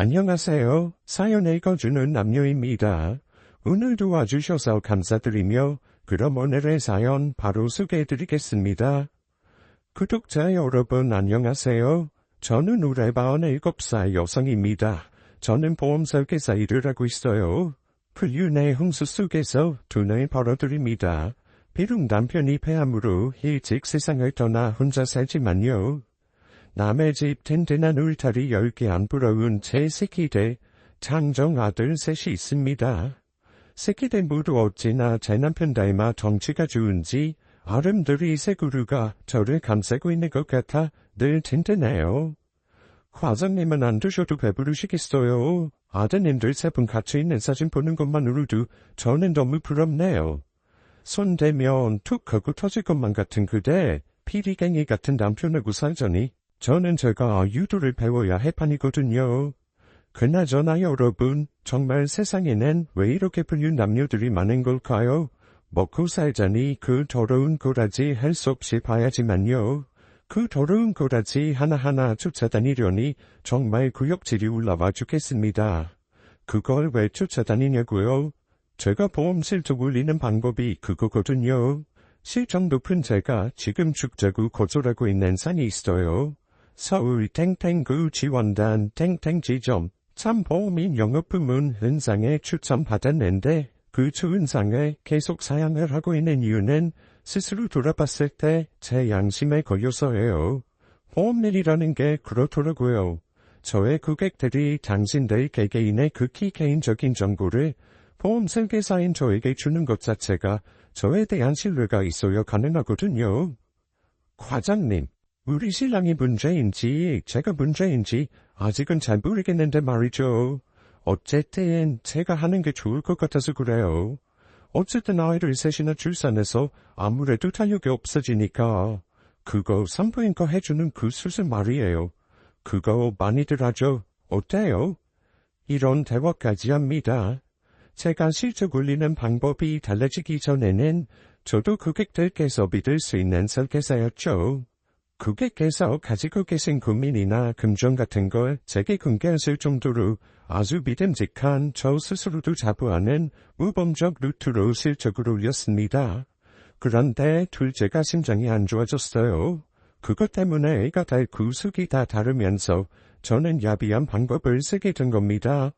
안녕하세요. 사연 읽어주는 남녀입니다. 오늘도 와주셔서 감사드리며 그럼 오늘의 사연 바로 소개해드리겠습니다. 구독자 여러분 안녕하세요. 저는 올해 47살 여성입니다. 저는 보험 설계사 일을 하고 있어요. 불륜의 홍수 속에서 돈을 벌어드립니다. 비록 남편이 폐암으로 일찍 세상을 떠나 혼자 살지만요. 남의 집 든든한 울타리 10개 안 부러운 제 새끼들, 장정 아들 셋이 있습니다. 새끼들 모두 어찌나 제 남편 닮아 덩치가 좋은지 아름드리 새구루가 저를 감싸고 있는 것 같아 늘 든든해요. 과장님은 안 드셔도 배부르시겠어요. 아드님들 세 분 같이 있는 사진 보는 것만으로도 저는 너무 부럽네요. 손 대면 툭 하고 터질 것만 같은 그대, 피리갱이 같은 남편하고 살자니 저는 제가 유도를 배워야 할 판이거든요. 그나저나 여러분, 정말 세상에는 왜 이렇게 불륜 남녀들이 많은 걸까요? 먹고 살자니 그 더러운 꼬라지 할 수 없이 봐야지만요. 그 더러운 꼬라지 하나하나 쫓아다니려니 정말 구역질이 올라와 죽겠습니다. 그걸 왜 쫓아다니냐고요? 제가 보험 실적 올리는 방법이 그거거든요. 실적 높은 제가 지금 죽자고 거절하고 있는 산이 있어요. 서울 탱탱구 지원단 탱탱지점 참보험인 영업부문 은상에 추천받았는데 그 좋은 상을 계속 사양을 하고 있는 이유는 스스로 돌아봤을 때 제 양심에 걸려서예요. 보험일이라는 게 그렇더라고요. 저의 고객들이 당신들 개개인의 극히 개인적인 정보를 보험 설계사인 저에게 주는 것 자체가 저에 대한 신뢰가 있어야 가능하거든요. 과장님, 우리 신랑이 문제인지 제가 문제인지 아직은 잘 모르겠는데 말이죠. 어쨌든 제가 하는 게 좋을 것 같아서 그래요. 어쨌든 아이를 셋이나 출산해서 아무래도 탄력이 없어지니까 그거 산부인과 해주는 그 수술 말이에요. 그거 많이들 하죠. 어때요? 이런 대화까지 합니다. 제가 실적 올리는 방법이 달라지기 전에는 저도 고객들께서 믿을 수 있는 설계사였죠. 고객께서 가지고 계신 고민이나 금전 같은 걸 제게 공개하실 정도로 아주 믿음직한 저 스스로도 자부하는 모범적 루트로 실적을 올렸습니다. 그런데 둘째가 심장이 안 좋아졌어요. 그것 때문에 애가 닳고 숙이 다 다르면서 저는 야비한 방법을 쓰게 된 겁니다.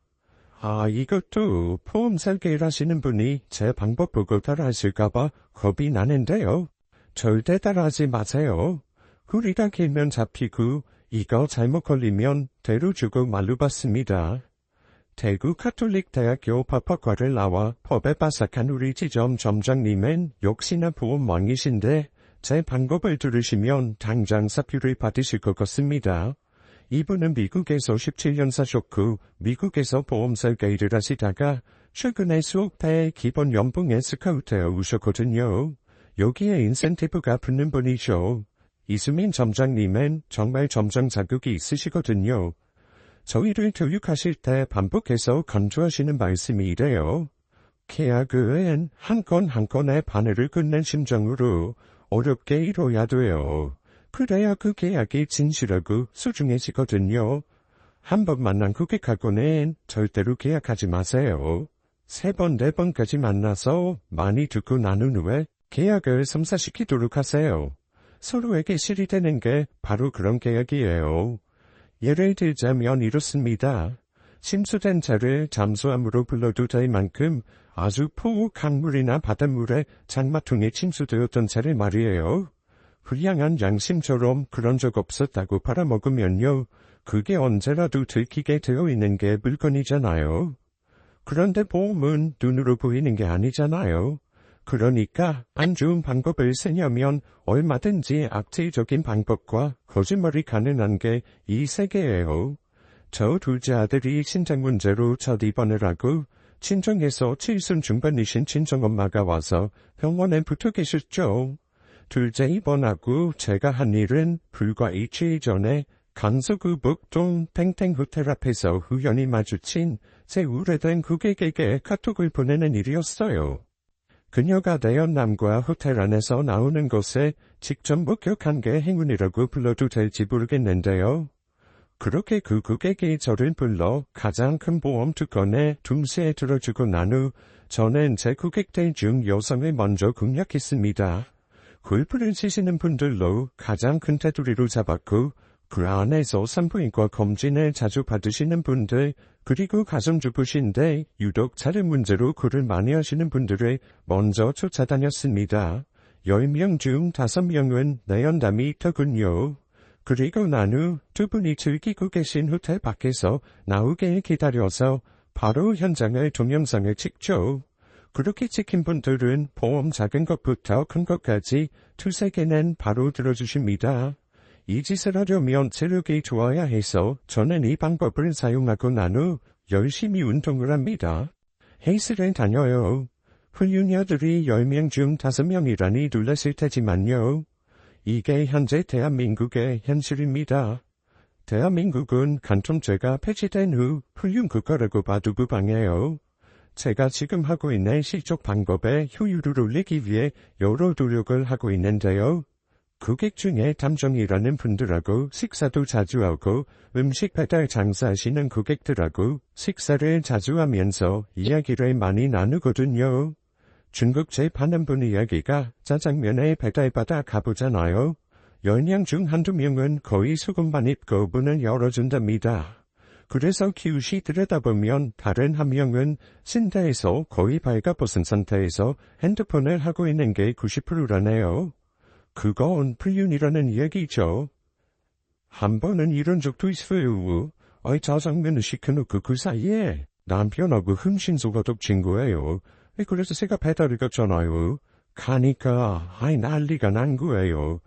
이것도 보험 설계를 하시는 분이 제 방법 보고 따라하실까봐 겁이 나는데요. 절대 따라하지 마세요. 후리가 길면 잡히고 이거 잘못 걸리면 대로 주고 말로 받습니다. 대구 카톨릭대학교 법학과를 나와 법에 빠삭한 우리 지점 점장님은 역시나 보험왕이신데 제 방법을 들으시면 당장 사표를 받으실 것 같습니다. 이분은 미국에서 17년 사셨고 미국에서 보험 설계 일을 하시다가 최근에 수억배의 기본 연봉에 스카우트해 오셨거든요. 여기에 인센티브가 붙는 분이죠. 이수민 점장님은 정말 점장 자격이 있으시거든요. 저희를 교육하실 때 반복해서 강조하시는 말씀이 이래요. 계약은 한 건 한 건의 바늘을 끊는 심정으로 어렵게 이뤄야 돼요. 그래야 그 계약이 진실하고 소중해지거든요. 한 번 만난 고객하고는 절대로 계약하지 마세요. 3번, 4번까지 만나서 많이 듣고 나눈 후에 계약을 성사시키도록 하세요. 서로에게 실이 되는 게 바로 그런 계약이에요. 예를 들자면 이렇습니다. 침수된 차를 잠수함으로 불러도 될 만큼 아주 강물이나 바닷물에 장마통에 침수되었던 차를 말이에요. 불량한 양심처럼 그런 적 없었다고 팔아먹으면요. 그게 언제라도 들키게 되어 있는 게 물건이잖아요. 그런데 보험은 눈으로 보이는 게 아니잖아요. 그러니까 안 좋은 방법을 쓰려면 얼마든지 악질적인 방법과 거짓말이 가능한 게 이 세계예요. 저 둘째 아들이 신장 문제로 첫 입원을 하고 친정에서 7순 중반이신 친정엄마가 와서 병원에 붙어 계셨죠. 둘째 입원하고 제가 한 일은 불과 일주일 전에 강서구 북동 탱탱호텔 앞에서 우연히 마주친 제 오래된 고객에게 카톡을 보내는 일이었어요. 그녀가 대연남과 호텔 안에서 나오는 것에 직접 목격한 게 행운이라고 불러도 될지 모르겠는데요. 그렇게 그 고객이 저를 불러 가장 큰 보험 2건에 둠새에 들어주고 난 후 저는 제 고객들 중 여성을 먼저 공략했습니다. 골프를 치시는 분들로 가장 큰 테두리로 잡았고 그 안에서 산부인과 검진을 자주 받으시는 분들 그리고 가정주부신데 유독 자른 문제로 글을 많이 하시는 분들을 먼저 쫓아다녔습니다. 10명 중 5명은 내연담이 있더군요. 그리고 난 후 두 분이 즐기고 계신 호텔 밖에서 나오길 기다려서 바로 현장을 동영상을 찍죠. 그렇게 찍힌 분들은 보험 작은 것부터 큰 것까지 2-3개는 바로 들어주십니다. 이 짓을 하려면 체력이 좋아야 해서 저는 이 방법을 사용하고 난 후 열심히 운동을 합니다. 헬스를 다녀요. 훌륭녀들이 10명 중 5명이라니 놀랐을 테지만요. 이게 현재 대한민국의 현실입니다. 대한민국은 간통죄가 폐지된 후 훌륭 국가라고 봐도 무방해요. 제가 지금 하고 있는 실적 방법의 효율을 올리기 위해 여러 노력을 하고 있는데요. 고객 중에 담정이라는 분들하고 식사도 자주 하고 음식 배달 장사하시는 고객들하고 식사를 자주 하면서 이야기를 많이 나누거든요. 중국제 파는 분 이야기가 짜장면에 배달받아 가보잖아요. 10명 중 한두 명은 거의 속옷만 입고 문을 열어준답니다. 그래서 기웃이 들여다보면 다른 한 명은 침대에서 거의 발가벗은 상태에서 핸드폰을 하고 있는 게 90%라네요. 그건 불륜이라는 이야기죠. 한 번은 이런 적도 있어요. 짜장면을 시켜놓고 그 사이에 남편하고 흥신소가 덮친 거예요. 그래서 제가 배달을 갔잖아요. 가니까 난리가 난 거예요.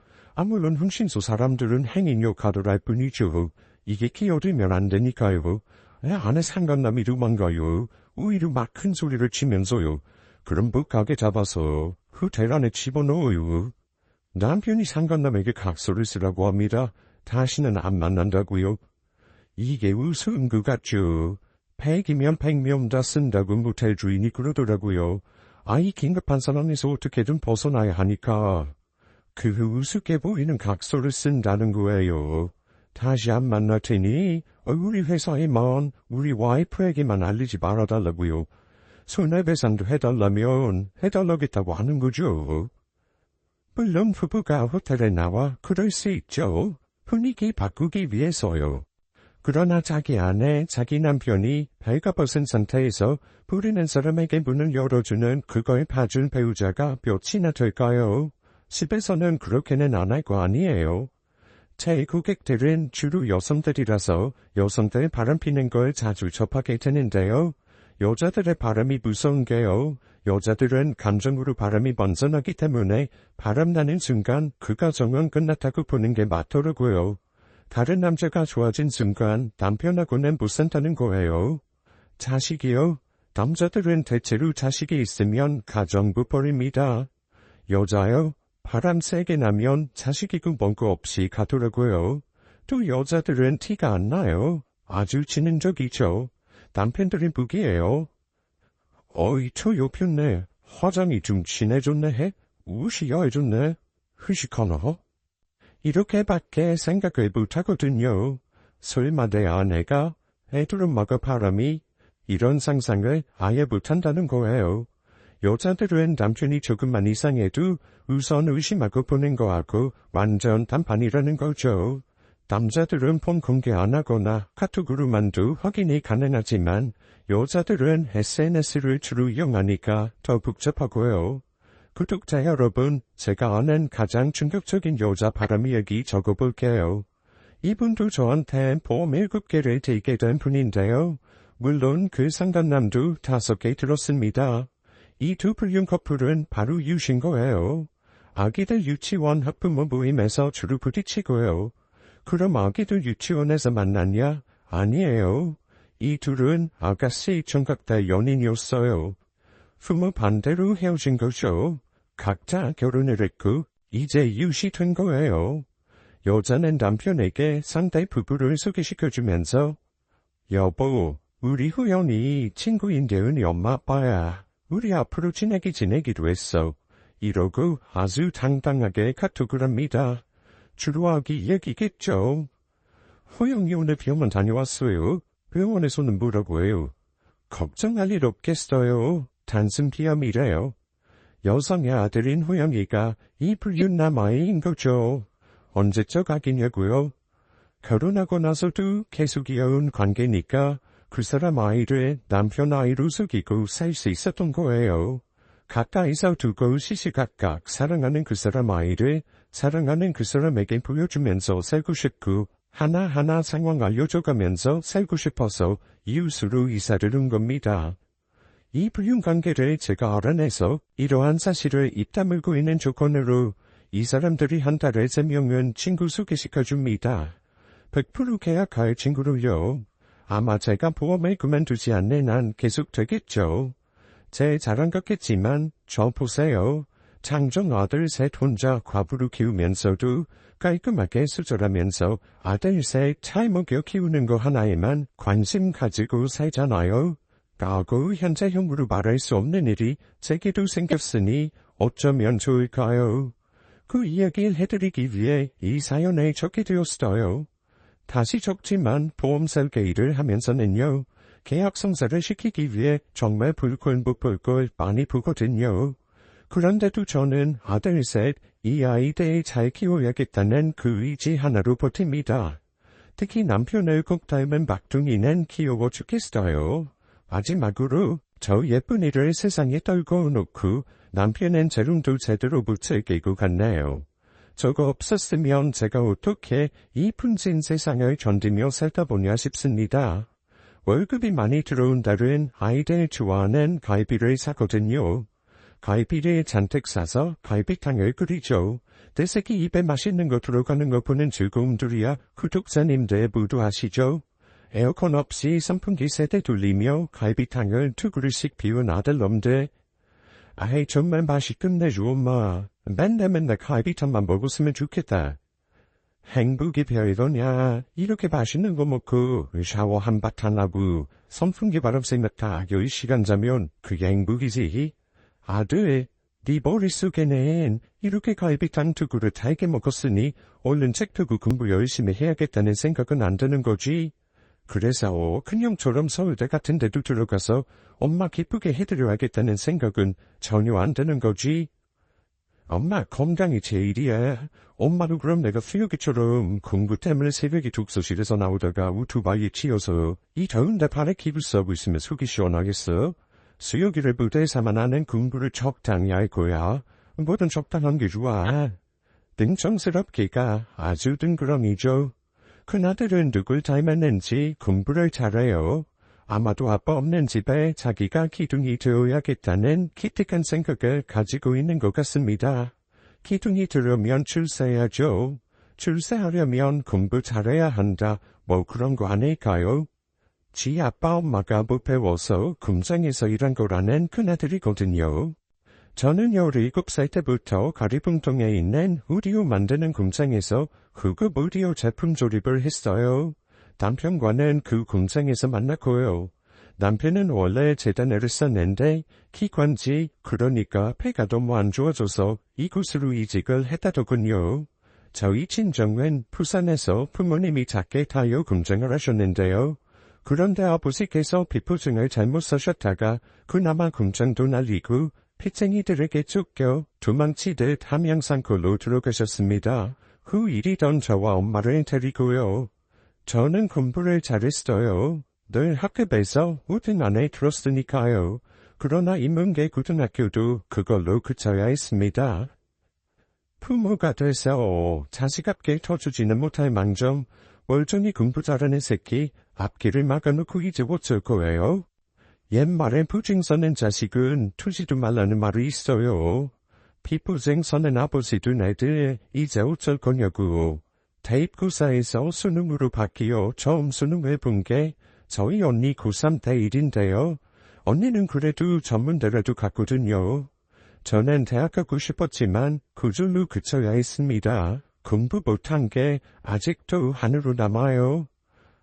물론 흥신소 사람들은 행인 욕하더라 할 뿐이죠. 이게 끼어들면 안 되니까요. 안에 상간남이 도망가요. 오히려 막 큰 소리를 치면서요. 그럼 북하게 잡아서 호텔 안에 집어넣어요. 남편이 상간남에게 각서를 쓰라고 합니다. 다시는 안 만난다고요. 이게 우스운 것 같죠. 100이면 100명 다 쓴다고 모텔 주인이 그러더라고요. 이 긴급한 상황에서 어떻게든 벗어나야 하니까. 그 우습게 보이는 각서를 쓴다는 거예요. 다시 안 만날 테니 우리 회사에만 우리 와이프에게만 알리지 말아달라고요. 손해배상도 해달라면 해달라겠다고 하는 거죠. 물론 부부가 호텔에 나와 그럴 수 있죠. 분위기 바꾸기 위해서요. 그러나 자기 아내, 자기 남편이 발가벗은 상태에서 부르는 사람에게 문을 열어주는 그걸 봐준 배우자가 몇이나 될까요? 집에서는 그렇게는 안 할 거 아니에요. 제 고객들은 주로 여성들이라서 여성들 바람피는 걸 자주 접하게 되는데요. 여자들의 바람이 무서운 게요. 여자들은 감정으로 바람이 먼저 나기 때문에 바람나는 순간 그 가정은 끝났다고 보는 게 맞더라고요. 다른 남자가 좋아진 순간 남편하고는 못 산다는 거예요. 자식이요? 남자들은 대체로 자식이 있으면 가정부 버립니다. 여자요? 바람 세게 나면 자식이고 뭔가 없이 가더라고요. 또 여자들은 티가 안 나요. 아주 지능적이죠. 남편들이 무기예요. 저 옆였네. 화장이 좀 진해졌네 해? 옷이 야해졌네. 휴식하나? 이렇게밖에 생각을 못하거든요. 설마 내 아내가 애들은 막아 바람이 이런 상상을 아예 못한다는 거예요. 여자들은 남편이 조금만 이상해도 우선 의심하고 보는 거하고 완전 단판이라는 거죠. 남자들은 폰 공개 안 하거나 카톡으로만도 확인이 가능하지만 여자들은 SNS를 주로 이용하니까 더 복잡하고요. 구독자 여러분, 제가 아는 가장 충격적인 여자 바람 이야기 적어볼게요. 이분도 저한테 보험 7개를 들게 된 분인데요. 물론 그 상담남도 5개 들었습니다. 이 두 불륜 커플은 바로 이웃인 거예요. 아기들 유치원 학부모 모임에서 주로 부딪히고요. 그럼 아기들 유치원에서 만났냐? 아니에요. 이 둘은 아가씨 총각대 연인이었어요. 부모 반대로 헤어진 거죠. 각자 결혼을 했고 이제 이웃이 된 거예요. 여자는 남편에게 상대 부부를 소개시켜주면서 여보, 우리 후연이 친구인데 은희 엄마 아빠야. 우리 앞으로 지내기로 했어. 이러고 아주 당당하게 카톡을 합니다. 주로 아기 얘기겠죠. 호영이 오늘 병원 다녀왔어요. 병원에서는 뭐라고 해요? 걱정할 일 없겠어요. 단순 비염이래요. 여성의 아들인 호영이가 이 불륜 남아인 거죠. 언제적 아기냐고요? 결혼하고 나서도 계속 이어온 관계니까 그 사람 아이를 남편 아이로 속이고 살 수 있었던 거예요. 가까이서 두고 시시각각 사랑하는 그 사람 아이를 사랑하는 그 사람에게 보여주면서 살고 싶고 하나하나 상황 알려줘가면서 살고 싶어서 이웃으로 이사를 온 겁니다. 이 불륜 관계를 제가 알아내서 이러한 사실을 입 다물고 있는 조건으로 이 사람들이 한 달에 3명은 친구 소개시켜줍니다. 100% 계약할 친구로요. 아마 제가 보험을 그만두지 않는 한 계속 되겠죠. 제 자랑 같겠지만 저 보세요. 장정 아들 셋 혼자 과부로 키우면서도 깔끔하게 수절하면서 아들 셋 잘 먹여 키우는 거 하나에만 관심 가지고 살잖아요. 과거 현재형으로 말할 수 없는 일이 제게도 생겼으니 어쩌면 좋을까요? 그 이야기를 해드리기 위해 이 사연에 적게 되었어요. 다시 적지만 보험 설계 일을 하면서는요. 계약 성사를 시키기 위해 정말 불꼴 많이 보거든요. 그런데도 저는 아들 셋, 이 아이들 잘 키워야겠다는 그 의지 하나로 버팁니다. 특히 남편을 꼭 닮은 막둥이는 귀여워 죽겠어요. 마지막으로 저 예쁜이를 세상에 떨궈 놓고 남편은 재롱도 제대로 못을 끼고 갔네요. 저거 없었으면 제가 어떻게 이 풍진 세상을 견디며 살다 보냐 싶습니다. 월급이 많이 들어온 달은 아이들 좋아하는 갈비를 사거든요. 갈비를 잔뜩 사서 갈비탕을 끓이죠. 대새끼 입에 맛있는 거 들어가는 거 보는 즐거움들이야 구독자님들 모두 아시죠? 에어컨 없이 선풍기 세대 돌리며 갈비탕을 2그릇씩 비운 아들놈들. 아이 정말 맛있겠네요 엄마. 맨날 갈비탕만 먹었으면 좋겠다. 행복이 별거냐. 이렇게 맛있는 거 먹고 샤워 한바탕 하고 선풍기 바람 쐬면다 10시간 자면 그게 행복이지. 아들, 네 머릿속에는 이렇게 갈비탕 2그릇 달게 먹었으니 얼른 책 펴고 공부 열심히 해야겠다는 생각은 안 드는 거지. 그래서 큰형처럼 서울대 같은 데도 들어가서 엄마 기쁘게 해드려야겠다는 생각은 전혀 안 드는 거지. 엄마 건강이 제일이야. 엄마도 그럼 내가 수혁이처럼 공부 때문에 새벽에 독서실에서 나오다가 오토바이에 치여서 이 더운데 발에 기부 써고 있으면 속이 시원하겠어? 수혁이를 부대 삼아 나는 공부를 적당히 할 거야. 뭐든 적당한 게 좋아. 등정스럽기가 아주 든그렁이죠. 큰아들은 누굴 닮았는지 공부를 잘해요. 아마도 아빠 없는 집에 자기가 기둥이 되어야겠다는 기특한 생각을 가지고 있는 것 같습니다. 기둥이 되려면 출세해야죠. 출세하려면 공부 잘해야 한다. 뭐 그런 거 아닐까요? 지 아빠 엄마가 못 배워서 공장에서 일한 거라는 큰아들이거든요. 저는 17살 때부터 가리봉동에 있는 오디오 만드는 공장에서 고급 오디오 제품 조립을 했어요. 남편과는 그 공장에서 만났고요. 남편은 원래 재단을 썼는데 기관지 그러니까 폐가 너무 안 좋아져서 이곳으로 이직을 했다더군요. 저희 친정은 부산에서 부모님이 작게 타이어 공장을 하셨는데요. 그런데 아버지께서 비포증을 잘못 써셨다가 그나마 공장도 날리고 빚쟁이들에게 쫓겨 도망치듯 함양산골로 들어가셨습니다. 후 일이던 저와 엄마를 데리고요. 저는 공부를 잘했어요. 늘 학급에서 5등 안에 들었으니까요. 그러나 인문계 고등학교도 그걸로 그쳐야 했습니다. 부모가 돼서 자식 앞길 터주지는 못할 망정 멀쩡히 공부 잘하는 새끼 앞길을 막아놓고 이제 어쩔 거예요? 옛말에 부증 서는 자식은 투지도 말라는 말이 있어요. 피부증 서는 아버지 둔 애들 이제 어쩔 거냐고. 대입고사에서 수능으로 바뀌어 처음 수능을 본 게 저희 언니 고3 때 일인데요. 언니는 그래도 전문대라도 갔거든요. 저는 대학 가고 싶었지만 그절로 그쳐야 했습니다. 공부 못한 게 아직도 한으로 남아요.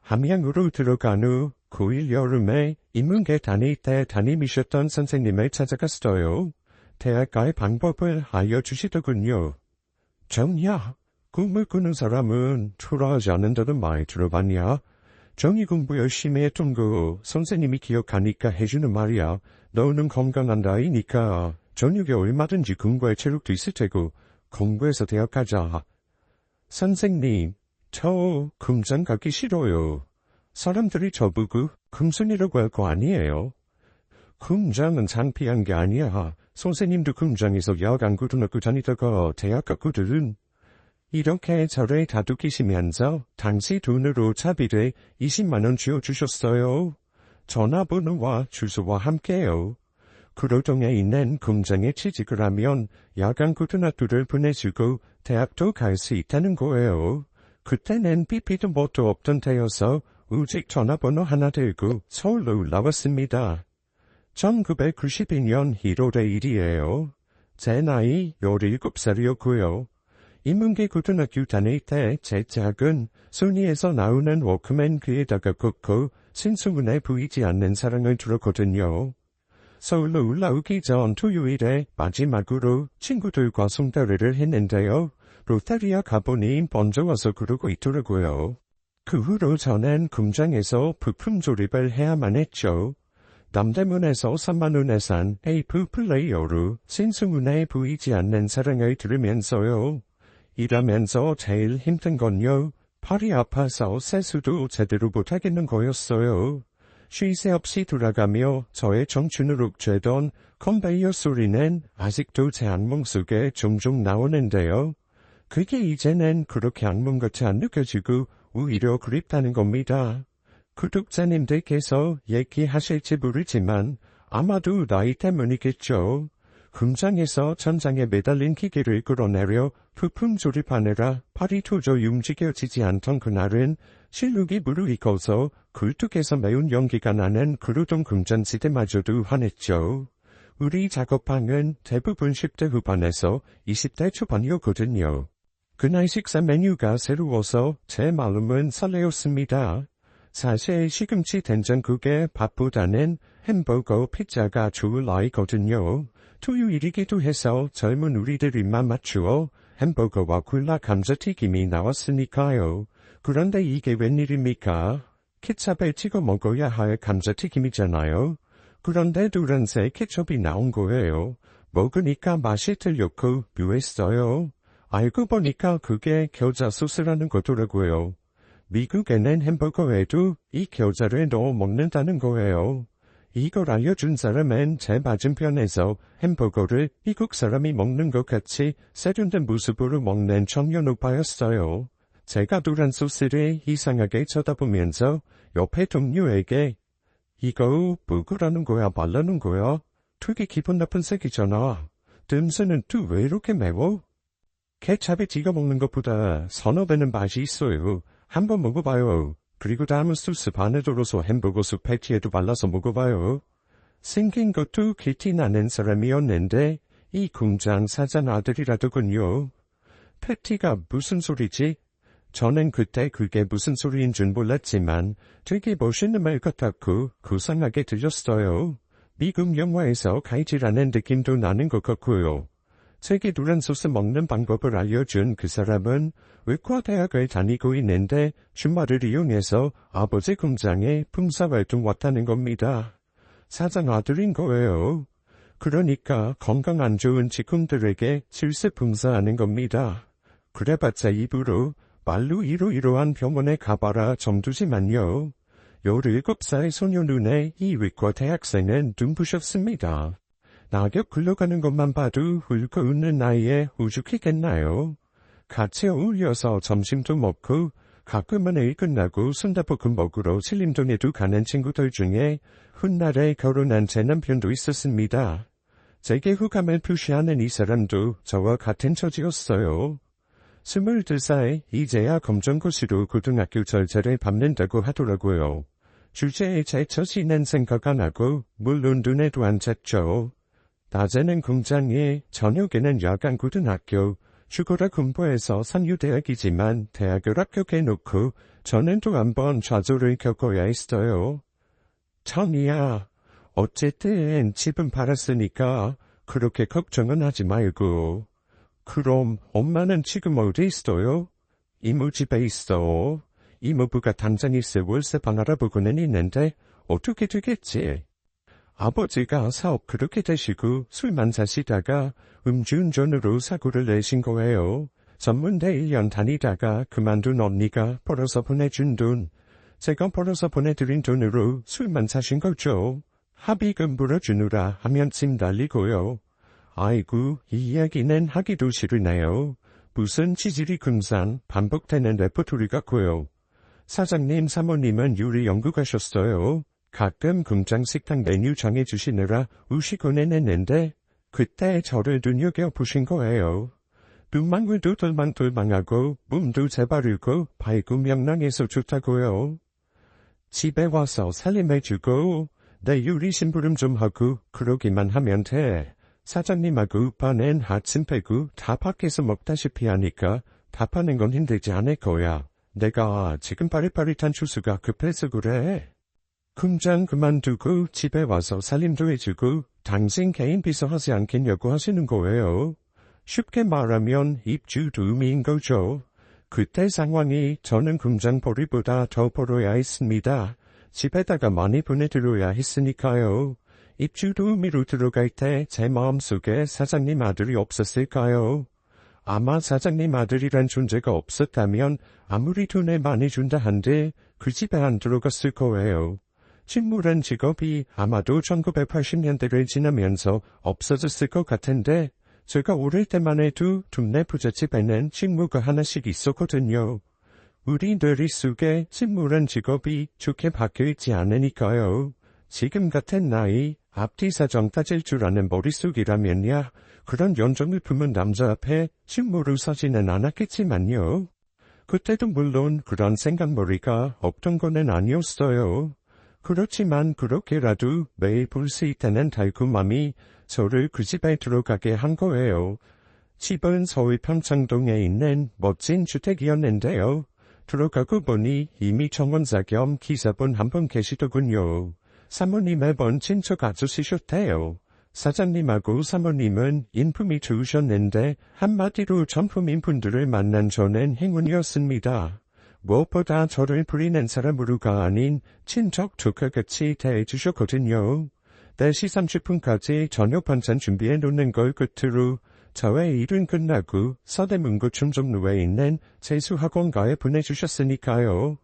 함양으로 들어간 후 고1 여름에 인문계 다닐 때 담임이셨던 선생님을 찾아갔어요. 대학 갈 방법을 알려주시더군요. 정야, 꿈을 꾸는 사람은 초라하지 않는다는 말 들어봤냐? 정의 공부 열심히 했던 거 선생님이 기억하니까 해주는 말이야. 너는 건강한 나이니까 저녁에 얼마든지 공부할 체력도 있을 테고 공부해서 대학 가자. 선생님, 저 금장 가기 싫어요. 사람들이 저보고 금순이라고 할 거 아니에요. 금장은 창피한 게 아니야. 선생님도 금장에서 야간고등학교 다니다가 대학 갔거든. 이렇게 저를 다독이시면서 당시 돈으로 차비를 20만 원 쥐어주셨어요. 전화번호와 주소와 함께요. 구로동에 있는 금장에 취직을 하면 야간고등학교를 보내주고 대학도 갈 수 있다는 거예요. 그때는 PP도 뭣도 없던 때여서 우직 전화번호 하나 들고 서울로 올라왔습니다. 1992년 1월의 일이에요. 제 나이 17살이었고요. 인문계 고등학교 다닐 때 제 짝은 소니에서 나오는 워크맨 귀에다가 꽂고 신승훈에 보이지 않는 사랑을 들었거든요. 서울로 올라오기 전 토요일에 마지막으로 친구들과 송다리를 했는데요. 로타리아 가보니 먼저 와서 그러고 있더라고요. 그 후로 저는 금장에서 부품 조립을 해야만 했죠. 남대문에서 3만 원에 산 에이프 플레이어로 신승훈에 보이지 않는 사랑을 들으면서요. 일하면서 제일 힘든 건요. 팔이 아파서 세수도 제대로 못하겠는 거였어요. 쉴 새 없이 돌아가며 저의 청춘을 옥죄던 컨베이어 소리는 아직도 제 악몽 속에 종종 나오는데요. 그게 이제는 그렇게 악몽 같이 안 느껴지고 오히려 그립다는 겁니다. 구독자님들께서 얘기하실지 모르지만 아마도 나이 때문이겠죠. 금장에서 천장에 매달린 기계를 끌어내려 부품 조립하느라 팔이 도저히 움직여지지 않던 그날은 실룩이 무르익어서 굴뚝에서 매운 연기가 나는 구로동 금전지대마저도 화냈죠. 우리 작업방은 대부분 10대 후반에서 20대 초반이었거든요. 그날 식사 메뉴가 새로워서 제 마음은 설레었습니다. 사실 시금치 된장국에 밥보다는 햄버거, 피자가 좋을 나이거든요. 토요일이기도 해서 젊은 우리들 입맛 맞추어 햄버거와 굴라 감자튀김이 나왔으니까요. 그런데 이게 웬일입니까? 케찹에 찍어 먹어야 할 감자튀김이잖아요. 그런데 노란색 케첩이 나온 거예요. 먹으니까 맛이 틀렸고 묘했어요. 알고 보니까 그게 겨자 소스라는 거더라고요. 미국에는 햄버거에도 이 겨자를 넣어 먹는다는 거예요. 이걸 알려준 사람은 제 맞은편에서 햄버거를 미국 사람이 먹는 것 같이 세련된 모습으로 먹는 청년 오빠였어요. 제가 노란 소스를 이상하게 쳐다보면서 옆에 동료에게 이거 뭐라는 거야 말라는 거야? 되게 기분 나쁜 색이잖아. 듬스는 또 왜 이렇게 매워? 케찹에 찍어 먹는 것보다 서너 배는 맛이 있어요. 한번 먹어봐요. 그리고 다음은 소스 반에 덜어서 햄버거 숲 패티에도 발라서 먹어봐요. 생긴 것도 기티 나는 사람이었는데 이 공장 사장 아들이라더군요. 패티가 무슨 소리지? 저는 그때 그게 무슨 소리인 줄 몰랐지만 되게 멋있는 말 같았고 고상하게 들렸어요. 미국 영화에서 가이지라는 느낌도 나는 것 같고요. 제게 노란 소스 먹는 방법을 알려준 그 사람은 외과대학을 다니고 있는데 주말을 이용해서 아버지 공장에 봉사활동 왔다는 겁니다. 사장 아들인 거예요. 그러니까 건강 안 좋은 직원들에게 실습 봉사하는 겁니다. 그래봤자 입으로 말로 이러이러한 병원에 가봐라 정도지만요. 17살 소녀 눈에 이 외과 대학생은 눈부셨습니다. 낙엽 굴러가는 것만 봐도 훌고 웃는 나이에 우죽이겠나요? 같이 어울려서 점심도 먹고 가끔은 일 끝나고 순대볶음 먹으러 신림동에도 가는 친구들 중에 훗날에 결혼한 제 남편도 있었습니다. 제게 호감을 표시하는 이 사람도 저와 같은 처지였어요. 22살 이제야 검정고시로 고등학교 절차를 밟는다고 하더라고요. 주제에 제 처지는 생각 안 하고 물론 눈에도 안 챘죠. 낮에는 공장에, 저녁에는 야간 고등학교, 죽어라 공부해서 산유대학이지만 대학을 합격해놓고 저는 또 한 번 좌절을 겪어야 했어요. 천이야, 어쨌든 집은 팔았으니까 그렇게 걱정은 하지 말고. 그럼 엄마는 지금 어디 있어요? 이모 집에 있어. 이모부가 당장일세 월세방 알아보고는 있는데 어떻게 되겠지? 아버지가 사업 그렇게 되시고 술만 사시다가 음주운전으로 사고를 내신 거예요. 전문대 1년 다니다가 그만둔 언니가 벌어서 보내준 돈, 제가 벌어서 보내드린 돈으로 술만 사신 거죠. 합의금 물어주느라 하면 침 달리고요. 아이고, 이 이야기는 하기도 싫으네요. 무슨 지질이 금산 반복되는 레퍼토리 같고요. 사장님 사모님은 요리 연구가셨어요. 가끔 공장 식당 메뉴 정해주시느라 우시곤 했는데 그때 저를 눈여겨보신 거예요. 눈망울도 돌망돌망하고 몸도 재바르고 발구 명랑해서 좋다고요. 집에 와서 살림해주고 내 요리 심부름 좀 하고 그러기만 하면 돼. 사장님하고 오빠는 아침 빼고 다 밖에서 먹다시피 하니까 답하는 건 힘들지 않을 거야. 내가 지금 빠릿빠릿한 추수가 급해서 그래. 공장 그만두고 집에 와서 살림도 해주고 당신 개인 비서 하지 않겠냐고 하시는 거예요. 쉽게 말하면 입주 도우미인 거죠. 그때 상황이 저는 공장 벌이보다 더 벌어야 했습니다. 집에다가 많이 보내드려야 했으니까요. 입주 도우미로 들어갈 때 제 마음속에 사장님 아들이 없었을까요? 아마 사장님 아들이란 존재가 없었다면 아무리 돈을 많이 준다 한들 그 집에 안 들어갔을 거예요. 식물은 직업이 아마도 1980년대를 지나면서 없어졌을 것 같은데 제가 어릴 때만 해도 동네 부잣집에는 식물가 하나씩 있었거든요. 우리 뇌리 속에 식물은 직업이 좋게 박혀있지 않으니까요. 지금 같은 나이 앞뒤 사정 따질 줄 아는 머릿속이라면야 그런 연정을 품은 남자 앞에 식물을 서지는 않았겠지만요. 그때도 물론 그런 생각머리가 없던 거는 아니었어요. 그렇지만 그렇게라도 매일 볼 수 있다는 달콤함이 저를 그 집에 들어가게 한 거예요. 집은 서울 평창동에 있는 멋진 주택이었는데요. 들어가고 보니 이미 정원사 겸 기사분 한 분 계시더군요. 사모님의 먼 친척 아저씨셨대요. 사장님하고 사모님은 인품이 좋으셨는데 한마디로 전품인 분들을 만난 저는 행운이었습니다. 무엇보다 저를 부리는 사람으로가 아닌 친척 조카같이 대해주셨거든요. 4시 30분까지 저녁 반찬 준비해 놓는 걸 끝으로 저의 일은 끝나고 서대문구 충정로에 있는 재수학원가에 보내주셨으니까요.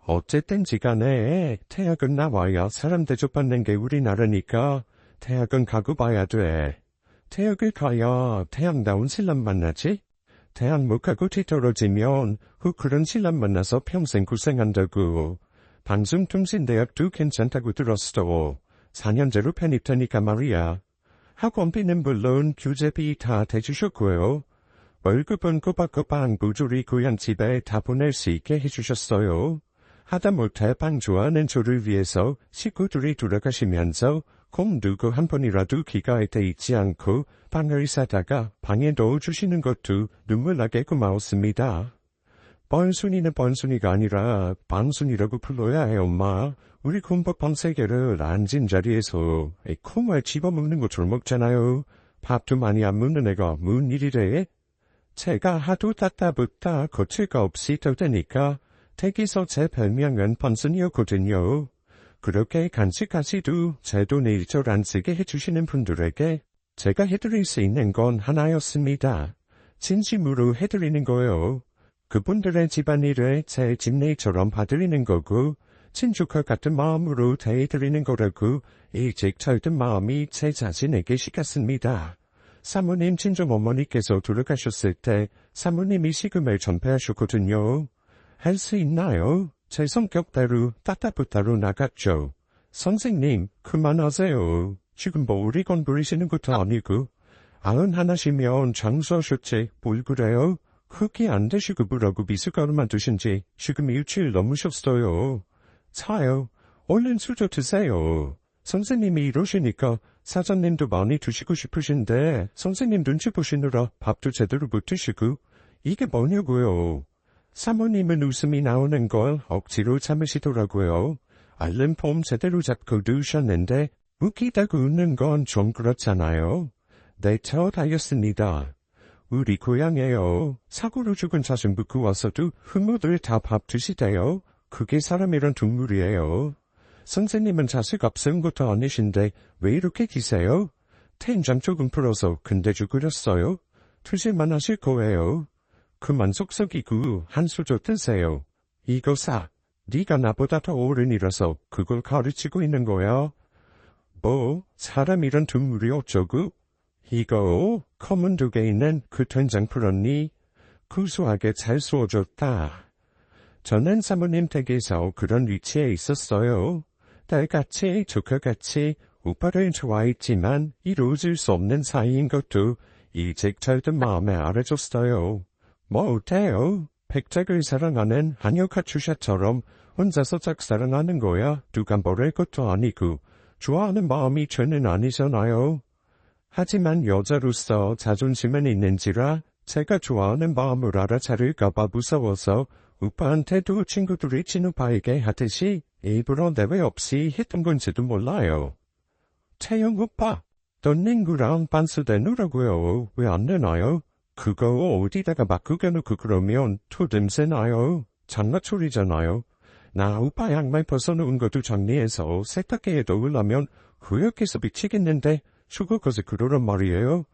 어쨌든지 간에 대학은 나와야 사람 대접받는 게 우리나라니까 대학은 가고 봐야 돼. 대학을 가야 대학나온 신랑 만나지? 대학 못 가고 뒤떨어지면 후 그런 신랑 만나서 평생 고생한다고. 방송통신대학도 괜찮다고 들었어. 4년제로 편입되니까 말이야. 학원비는 물론 교재비 다 대주셨고요. 월급은 꼬박꼬박 모조리 고향집에 다 보낼 수 있게 해주셨어요. 하다못해 빵 좋아하는 저를 위해서 식구들이 돌아가시면서 콩 누구 한 번이라도 귀가할 때 잊지 않고 빵을 사다가 방에 넣어주시는 것도 눈물 나게 고마웠습니다. 뻔순이는 뻔순이가 아니라 빵순이라고 불러야 해 엄마. 우리 콩밥빵 3개를 앉은 자리에서 콩을 집어먹는 것처럼 먹잖아요. 밥도 많이 안 먹는 애가 무슨 일이래? 제가 하도 따따붙다 거칠가 없이 떠드니까 댁에서 제 별명은 뻔순이였거든요. 그렇게 간식까지도 제 돈을 일절 안 쓰게 해주시는 분들에게 제가 해드릴 수 있는 건 하나였습니다. 진심으로 해드리는 거예요. 그분들의 집안일을 제 집내처럼 봐드리는 거고 친족과 같은 마음으로 대해드리는 거라고 일찍 철든 마음이 제 자신에게 식었습니다. 사모님 친정어머니께서 돌아가셨을 때 사모님이 식음을 전폐하셨거든요. 할 수 있나요? 제 성격대로 따따붙다로 나갔죠. 선생님, 그만하세요. 지금 뭐 오리건 부리시는 것도 아니고 91시면 장수하셨지 뭘 그래요? 그렇게 안 되시고 뭐라고 미숫가루만 드신 지 지금 일주일 넘으셨어요. 자요. 얼른 수저 드세요. 선생님이 이러시니까 사장님도 많이 드시고 싶으신데 선생님 눈치 보시느라 밥도 제대로 못 드시고 이게 뭐냐고요. 사모님은 웃음이 나오는 걸 억지로 참으시더라고요. 알림폼 제대로 잡고 두셨는데 웃기다고 웃는 건 좀 그렇잖아요. 네, 저 다였습니다. 우리 고향에요. 사고로 죽은 자신부 구워서도 부모들 다 밥 드시대요. 그게 사람이란 동물이에요. 선생님은 자식 없은 것도 아니신데 왜 이렇게 기세요? 텐장 조금 풀어서 근대주 끓였어요. 드실만 하실 거예요. 그만 속썩이고 한 수저 드세요. 이거 사. 네가 나보다 더 어른이라서 그걸 가르치고 있는 거야. 뭐 사람이란 동물이 어쩌고? 이거 컵문 2개 있는 그 된장 풀었니? 구수하게 잘 쏘아줬다. 저는 사모님 댁에서 그런 위치에 있었어요. 딸같이 조카같이 오빠를 좋아했지만 이루어질 수 없는 사이인 것도 일찍 절든 마음에 알아줬어요. 뭐 어때요? 백작을 사랑하는 한여 카츄샤처럼 혼자서 짝사랑하는 거야 누가 뭐랄 것도 아니고 좋아하는 마음이 죄는 아니잖아요. 하지만 여자로서 자존심은 있는지라 제가 좋아하는 마음을 알아차릴까봐 무서워서 오빠한테도 친구들이 친오빠에게 하듯이 일부러 내외 없이 했던 건지도 몰라요. 태영 오빠, 넌 친구랑 반수대 누라고요. 왜 안 내나요? 그거 어디다가 막 구겨놓고 그러면 토 냄새 나요. 장난소리잖아요. 나 오빠 양말 벗어놓은 것도 정리해서 세탁기에 넣으려면 후역해서 미치겠는데 수고까지 그러란 말이에요.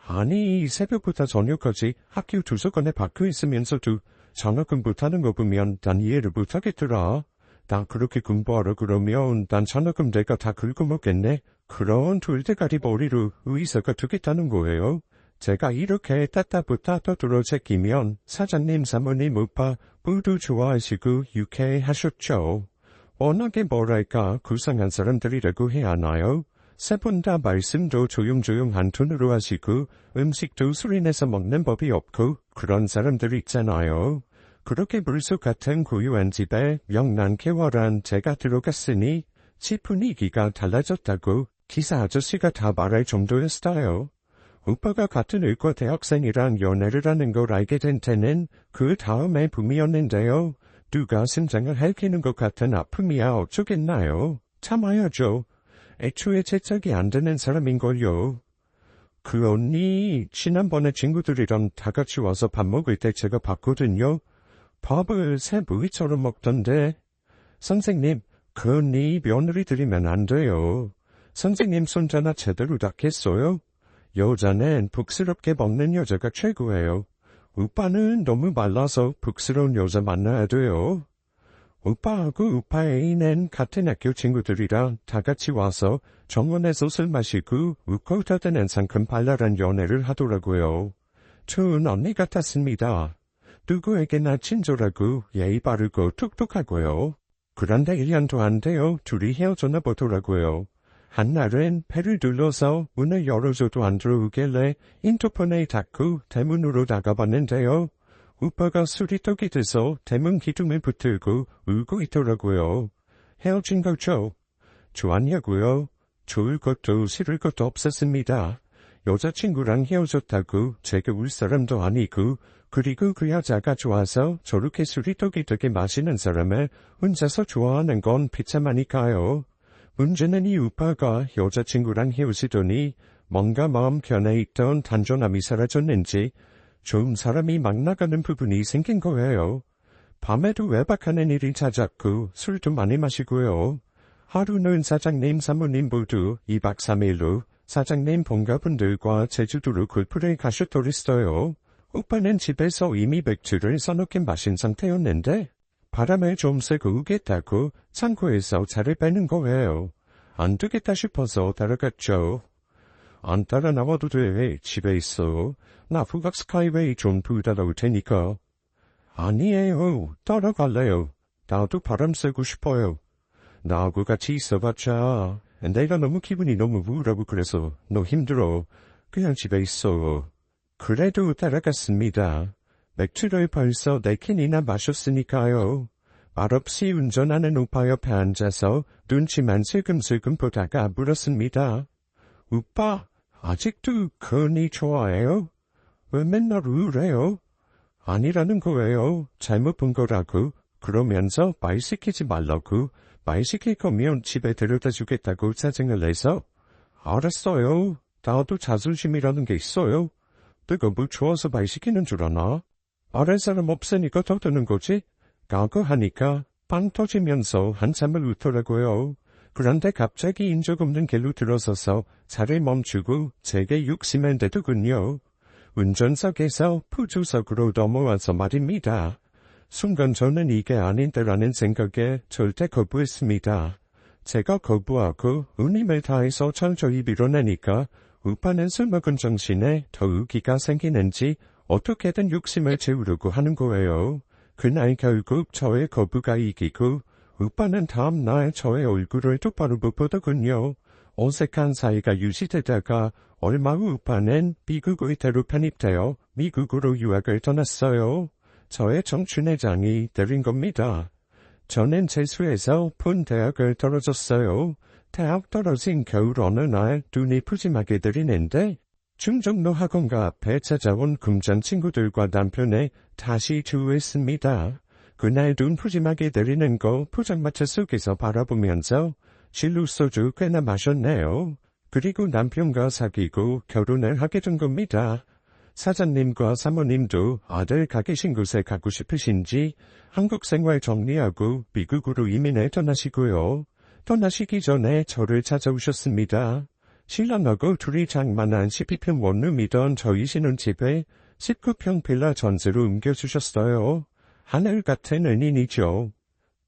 아니 새벽부터 저녁까지 학교 도서관에 박혀 있으면서도 장학 공부하는 거 보면 난 이해를 못하겠더라. 나 그렇게 공부하러 그러면 난 장학금 내가 다 긁어먹겠네. 그런 돌대가리 머리로 의사가 되겠다는 거예요. 제가 이렇게 따따붙다 떠들어 제끼면 사장님 사모님 오빠 모두 좋아하시고 유쾌하셨죠. 워낙에 뭐랄까 구상한 사람들이라고 해야 하나요? 세 분 다 말씀도 조용조용한 톤으로 하시고 음식도 소리내서 먹는 법이 없고 그런 사람들 있잖아요. 그렇게 물속 같은 고유한 집에 명랑쾌활한 제가 들어갔으니 집 분위기가 달라졌다고 기사 아저씨가 다 말할 정도였어요. 오빠가 같은 의과 대학생이랑 연애를 하는 걸 알게 된 때는 그 다음에 붐이었는데요. 누가 심장을 핥히는 것 같은 아픔이야 어쩌겠나요. 참아야죠. 애초에 제작이 안 되는 사람인걸요. 그 언니 지난번에 친구들이랑 다 같이 와서 밥 먹을 때 제가 봤거든요. 밥을 새부위처럼 먹던데. 선생님, 그 언니 며느리 드리면 안 돼요. 선생님 손자나 제대로 닦겠어요? 여자는 복스럽게 먹는 여자가 최고예요. 오빠는 너무 말라서 복스러운 여자 만나야 돼요. 오빠하고 오빠 애인은 같은 학교 친구들이랑 다 같이 와서 정원에서 술 마시고 웃고 떠드는 상큼 발랄한 연애를 하더라고요. 좋은 언니 같았습니다. 누구에게나 친절하고 예의 바르고 똑똑하고요. 그런데 1년도 안 돼요. 둘이 헤어졌나 보더라고요. 한날은 배를 둘러서 문을 열어줘도 안 들어오길래 인터폰을 닫고 대문으로 나가봤는데요. 오빠가 술이 떡이 돼서 대문 기둥을 붙들고 울고 있더라고요. 헤어진 거죠? 좋았냐고요? 좋을 것도 싫을 것도 없었습니다. 여자친구랑 헤어졌다고 제가 울 사람도 아니고 그리고 그 여자가 좋아서 저렇게 술이 떡이 되게 마시는 사람을 혼자서 좋아하는 건 비참하니까요. 문제는 이 오빠가 여자친구랑 헤어지더니 뭔가 마음 편에 있던 단조함이 사라졌는지 좀 사람이 막 나가는 부분이 생긴 거예요. 밤에도 외박하는 일이 잦았고 술도 많이 마시고요. 하루는 사장님 사모님 모두 2박 3일로 사장님 본가분들과 제주도로 골프를 가셨더랬어요. 오빠는 집에서 이미 맥주를 서너캔 마신 상태였는데 바람을 좀 쐬고 오겠다고 창고에서 차를 빼는 거예요. 안 되겠다 싶어서 따라갔죠. 안 따라 나와도 돼. 집에 있어. 나 북악 스카이웨이 좀 부다가 올 테니까. 아니에요. 따라갈래요. 나도 바람 쐬고 싶어요. 나하고 같이 있어봤자 내가 너무 기분이 너무 우울하고 그래서 너 힘들어. 그냥 집에 있어. 그래도 따라갔습니다. 맥주를 벌써 4캔이나 마셨으니까요. 말없이 운전하는 오빠 옆에 앉아서 눈치만 슬금슬금 보다가 물었습니다. 오빠, 아직도 그 언니 좋아해요? 왜 맨날 우울해요? 아니라는 거예요. 잘못 본 거라고. 그러면서 말 시키지 말라고. 말 시킬 거면 집에 데려다 주겠다고 짜증을 내서. 알았어요. 나도 자존심이라는 게 있어요. 뜨거워 추워서 말 시키는 줄 아나? 아랫 사람 없으니까 더 드는 거지? 가고 하니까 빵 터지면서 한참을 웃더라고요. 그런데 갑자기 인적 없는 길로 들어서서 차를 멈추고 제게 욕심을 내더군요. 운전석에서 푸주석으로 넘어와서 말입니다. 순간 저는 이게 아닌데라는 생각에 절대 거부했습니다. 제가 거부하고 운임을 다해서 철저히 밀어내니까 우파는 술 먹은 정신에 더욱 기가 생기는지 어떻게든 욕심을 채우려고 하는 거예요. 그날 결국 저의 거부가 이기고 우파는 다음날 저의 얼굴을 똑바로 못 보더군요. 어색한 사이가 유지되다가 얼마 후 우파는 미국 의대로 편입되어 미국으로 유학을 떠났어요. 저의 청춘의 장이 내린 겁니다. 저는 재수해서 본 대학을 떨어졌어요. 대학 떨어진 겨울 어느 날 눈이 푸짐하게 들이는데 중정로 학원가 앞에 찾아온 금장 친구들과 남편에 다시 주우했습니다. 그날 눈 푸짐하게 내리는 거 포장마차 속에서 바라보면서 실루 소주 꽤나 마셨네요. 그리고 남편과 사귀고 결혼을 하게 된 겁니다. 사장님과 사모님도 아들 가 계신 곳에 가고 싶으신지 한국 생활 정리하고 미국으로 이민을 떠나시고요. 떠나시기 전에 저를 찾아오셨습니다. 신랑하고 둘이 장만한 12평 원룸이던 저희 신혼집에 19평 빌라 전세로 옮겨주셨어요. 하늘 같은 은인이죠.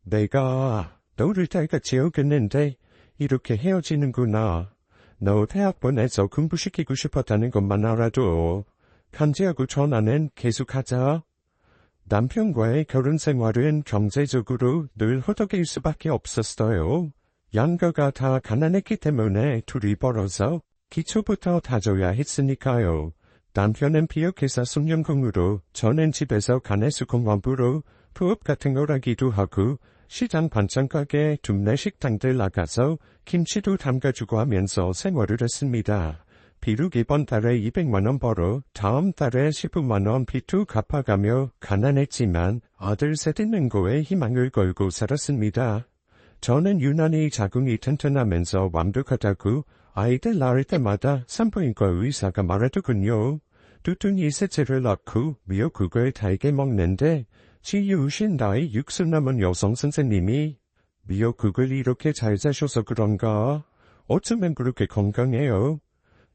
내가 너를 딸같이 여겼는데 이렇게 헤어지는구나. 너 대학 보내서 공부시키고 싶었다는 것만 알아도 편지하고 전화는 계속하자. 남편과의 결혼 생활은 경제적으로 늘 호덕일 수밖에 없었어요. 양가가 다 가난했기 때문에 둘이 벌어서 기초부터 다져야 했으니까요. 남편은 비역회사 숙련공으로 저는 집에서 간해수 공업으로 부업 같은 걸 하기도 하고 시장 반찬 가게 둔내 식당들 나가서 김치도 담가주고 하면서 생활을 했습니다. 비록 이번 달에 200만원 벌어 다음 달에 15만원 빚도 갚아가며 가난했지만 아들 셋 있는 거에 희망을 걸고 살았습니다. 저는 유난히 자궁이 튼튼하면서 완벽하다고 아이들 낳을 때마다 산부인과 의사가 말하더군요. 두둥이 셋째를 낳고 미역국을 달게 먹는데 지유신 나이 60 남은 여성 선생님이 미역국을 이렇게 잘 자셔서 그런가? 어쩌면 그렇게 건강해요?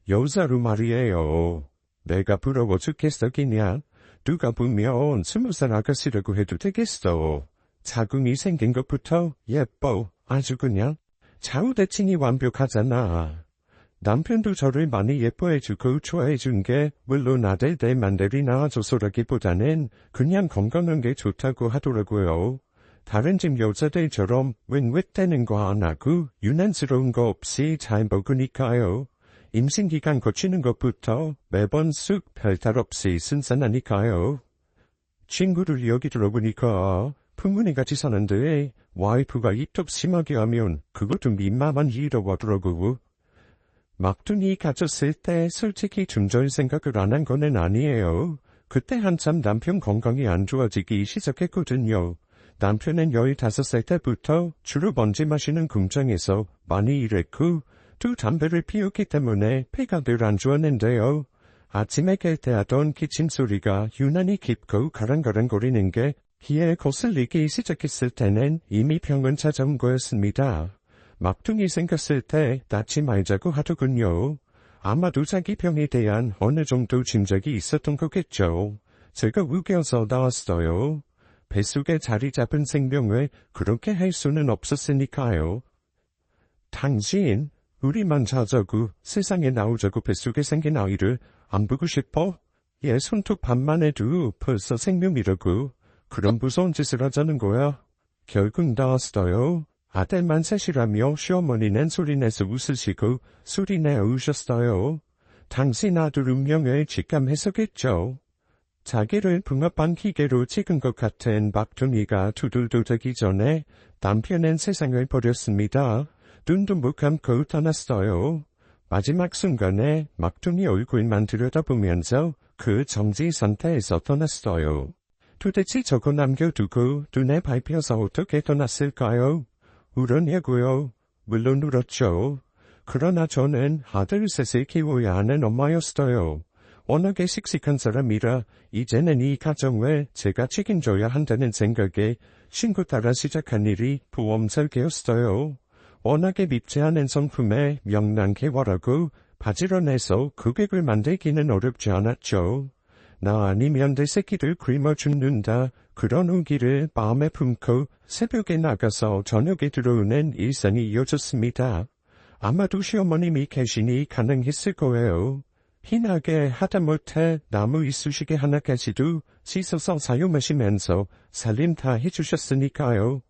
여자로 말이에요. 내가 부러워 죽겠어 그냥. 누가 보면 20살 아가씨라고 해도 되겠어. 자궁이 생긴 것부터 예뻐. 아주 그냥 좌우대칭이 완벽하잖아. 남편도 저를 많이 예뻐해주고 좋아해준 게 물론 아들 내 맘대로 낳아줘서라기보다는 그냥 건강한 게 좋다고 하더라고요. 다른 집 여자들처럼 웽웽대는 거 안 하고 유난스러운 거 없이 잘 먹으니까요. 임신기간 거치는 것부터 매번 쑥 별탈 없이 순산하니까요. 친구들 여기 들어보니까 풍문이 같이 사는데 와이프가 입덧 심하게 하면 그것도 민망한 일이라고 하더라고. 막둥이 가졌을 때 솔직히 준절 생각을 안 한 거는 아니에요. 그때 한참 남편 건강이 안 좋아지기 시작했거든요. 남편은 15살 때부터 주로 먼지 마시는 공장에서 많이 일했고 또 담배를 피웠기 때문에 폐가 늘 안 좋았는데요. 아침에 깰 때 하던 기침 소리가 유난히 깊고 가랑가랑거리는 게 귀에 거슬리기 시작했을 때는 이미 병원 찾아온 거였습니다. 막둥이 생겼을 때 낳지 말자고 하더군요. 아마도 자기 병에 대한 어느 정도 짐작이 있었던 거겠죠. 제가 우겨서 나왔어요. 뱃속에 자리 잡은 생명을 그렇게 할 수는 없었으니까요. 당신, 우리만 자자고 세상에 나오자고 뱃속에 생긴 아이를 안 보고 싶어? 얘 손톱 반만 해도 벌써 생명이라고. 그런 무서운 짓을 하자는 거야. 결국 나왔어요. 아들만 셋이라며 시어머니는 소리내서 웃으시고 소리내 우셨어요. 당신 아들 운명을 직감해서겠죠. 자기를 붕어빵 기계로 찍은 것 같은 막둥이가 두들도 되기 전에 남편은 세상을 버렸습니다. 눈도 못 감고 떠났어요. 마지막 순간에 막둥이 얼굴만 들여다보면서 그 정지 상태에서 떠났어요. 도대체 저거 남겨두고 눈에 밟혀서 어떻게 떠났을까요? 울었냐고요? 물론 울었죠. 그러나 저는 아들 셋을 키워야 하는 엄마였어요. 워낙에 씩씩한 사람이라 이제는 이 가정을 제가 책임져야 한다는 생각에 신고 따라 시작한 일이 보험 설계였어요. 워낙에 밉지 않은 성품에 명랑해 war하고 바지런해서 고객을 만들기는 어렵지 않았죠. 나 아니면 내 새끼들 굶어 죽는다. 그런 우기를 마음에 품고 새벽에 나가서 저녁에 들어오는 일상이 이어졌습니다. 아마도 시어머님이 계시니 가능했을 거예요. 희나게 하다못해 나무 이쑤시개 하나까지도 씻어서 사용하시면서 살림 다 해주셨으니까요.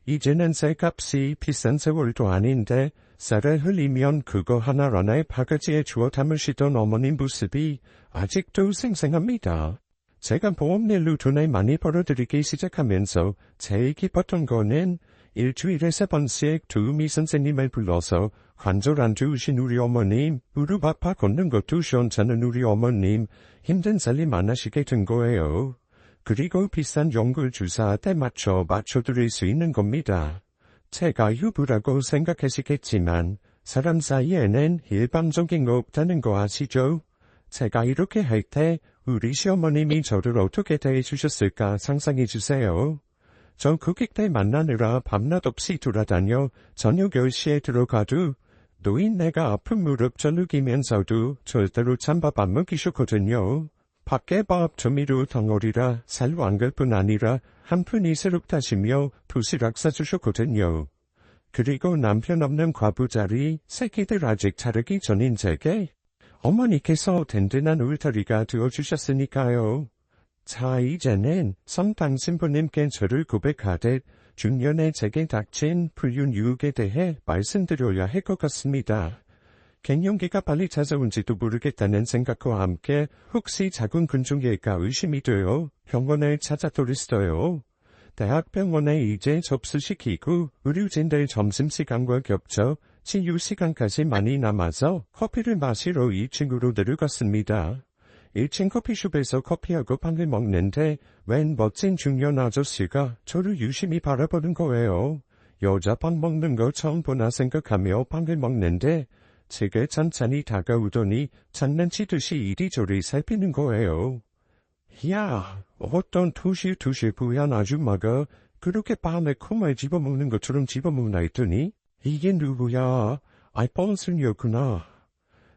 이제는 쌀값이 비싼 세월도 아닌데 쌀을 흘리면 그거 하나하나에 바가지에 주워 담으시던 어머님 모습이 아직도 생생합니다. 제가 보험일로 돈을 많이 벌어들이기 시작하면서 제일 기뻤던 거는 일주일에 3번씩 도우미 선생님을 불러서 관절 안 좋으신 우리 어머님, 무릎 아파 걷는 것도 시원찮은 우리 어머님, 힘든 살림 안 하시게 된 거예요. 그리고 비싼 연골 주사 때 맞춰드릴 수 있는 겁니다. 제가 유부라고 생각하시겠지만 사람 사이에는 일방적인 거 없다는 거 아시죠? 제가 이렇게 할 때 우리 시어머님이 저를 어떻게 대해주셨을까 상상해주세요. 저 고객들 만나느라 밤낮 없이 돌아다녀 저녁 10시에 들어가도 노인네가 아픈 무릎 절룩이면서도 절대로 찬밥 안 먹이셨거든요. 밖에 밥 조미료 덩어리라 살왕글 뿐 아니라 한 푼이 새록다시며 도시락 싸주셨거든요. 그리고 남편 없는 과부자리 새끼들 아직 자르기 전인 제게 어머니께서 든든한 울타리가 되어주셨으니까요. 자, 이제는 성당 신부님께 저를 고백하듯 중년에 제게 닥친 불륜 유혹에 대해 말씀드려야 할 것 같습니다. 갱년기가 빨리 찾아온지도 모르겠다는 생각과 함께 혹시 작은 근종일까 의심이 되어 병원을 찾아들었어요. 대학병원에 이제 접수시키고 의료진들 점심시간과 겹쳐 치유시간까지 많이 남아서 커피를 마시러 2층으로 내려갔습니다. 1층 커피숍에서 커피하고 빵을 먹는데 웬 멋진 중년 아저씨가 저를 유심히 바라보는 거예요. 여자 빵 먹는 거 처음 보나 생각하며 빵을 먹는데 제게 찬찬히 다가오더니 장난치듯이 이리저리 살피는 거예요. 야, 어떤 투실투실 부연 아줌마가 그렇게 빵에 콩을 집어먹는 것처럼 집어먹나 했더니 이게 누구야? 아이 뻔순이었구나.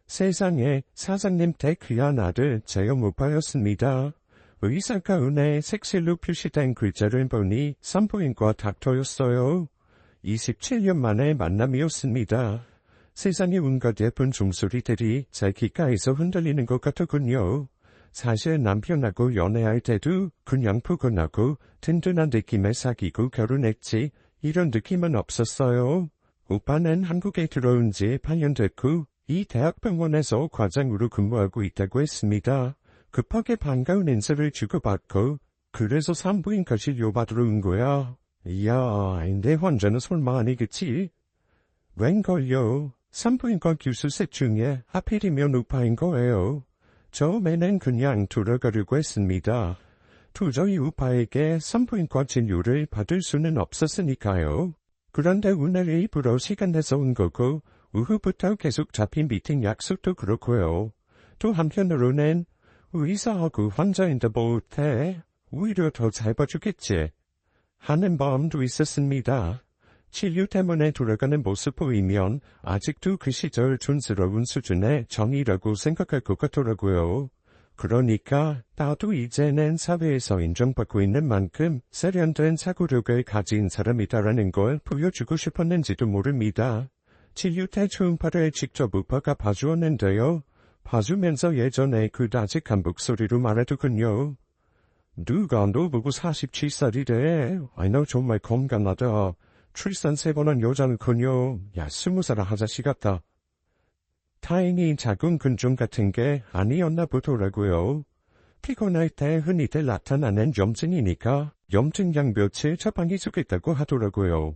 세상에 사장님 댁 귀한 아들 제형 오빠였습니다. 의사 가운에 색실로 표시된 글자를 보니 산부인과 닥터였어요. 27년 만에 만남이었습니다. 세상에 온갖 예쁜 종소리들이 제 귓가에서 흔들리는 것 같더군요. 사실 남편하고 연애할 때도 그냥 푸근하고 든든한 느낌에 사귀고 결혼했지 이런 느낌은 없었어요. 오빠는 한국에 들어온 지 8년 됐고 이 대학병원에서 과장으로 근무하고 있다고 했습니다. 급하게 반가운 인사를 주고받고 그래서 산부인과 진료받으러 온 거야. 이야, 내 환자는 설마 아니겠지? 웬걸요? 산부인과 교수셋 중에 하필이면 우파인 거예요. 처음에는 그냥 돌아가려고 했습니다. 도저히 우파에게 산부인과 진료를 받을 수는 없었으니까요. 그런데 오늘 일부러 시간 내서 온 거고 오후부터 계속 잡힌 미팅 약속도 그렇고요. 또 한편으로는 의사하고 환자인데 뭐 어때? 오히려 더 잘 봐주겠지. 하는 마음도 있었습니다. 치료 때문에 돌아가는 모습 보이면 아직도 그 시절 촌스러운 수준의 정의라고 생각할 것 같더라고요. 그러니까 나도 이제는 사회에서 인정받고 있는 만큼 세련된 사고력을 가진 사람이다라는 걸 보여주고 싶었는지도 모릅니다. 치료 때 초음파를 직접 우파가 봐주었는데요. 봐주면서 예전에 그 나직한 목소리로 말하더군요. 누가 너 보고 47살이래. 아이 너 정말 건강하다. 출산 3번한 여자는커녕 야 20살 아저씨 같다. 다행히 작은 근종 같은 게 아니었나 보더라고요. 피곤할 때 흔히들 나타나는 염증이니까 염증약 며칠 처방해 주겠다고 하더라고요.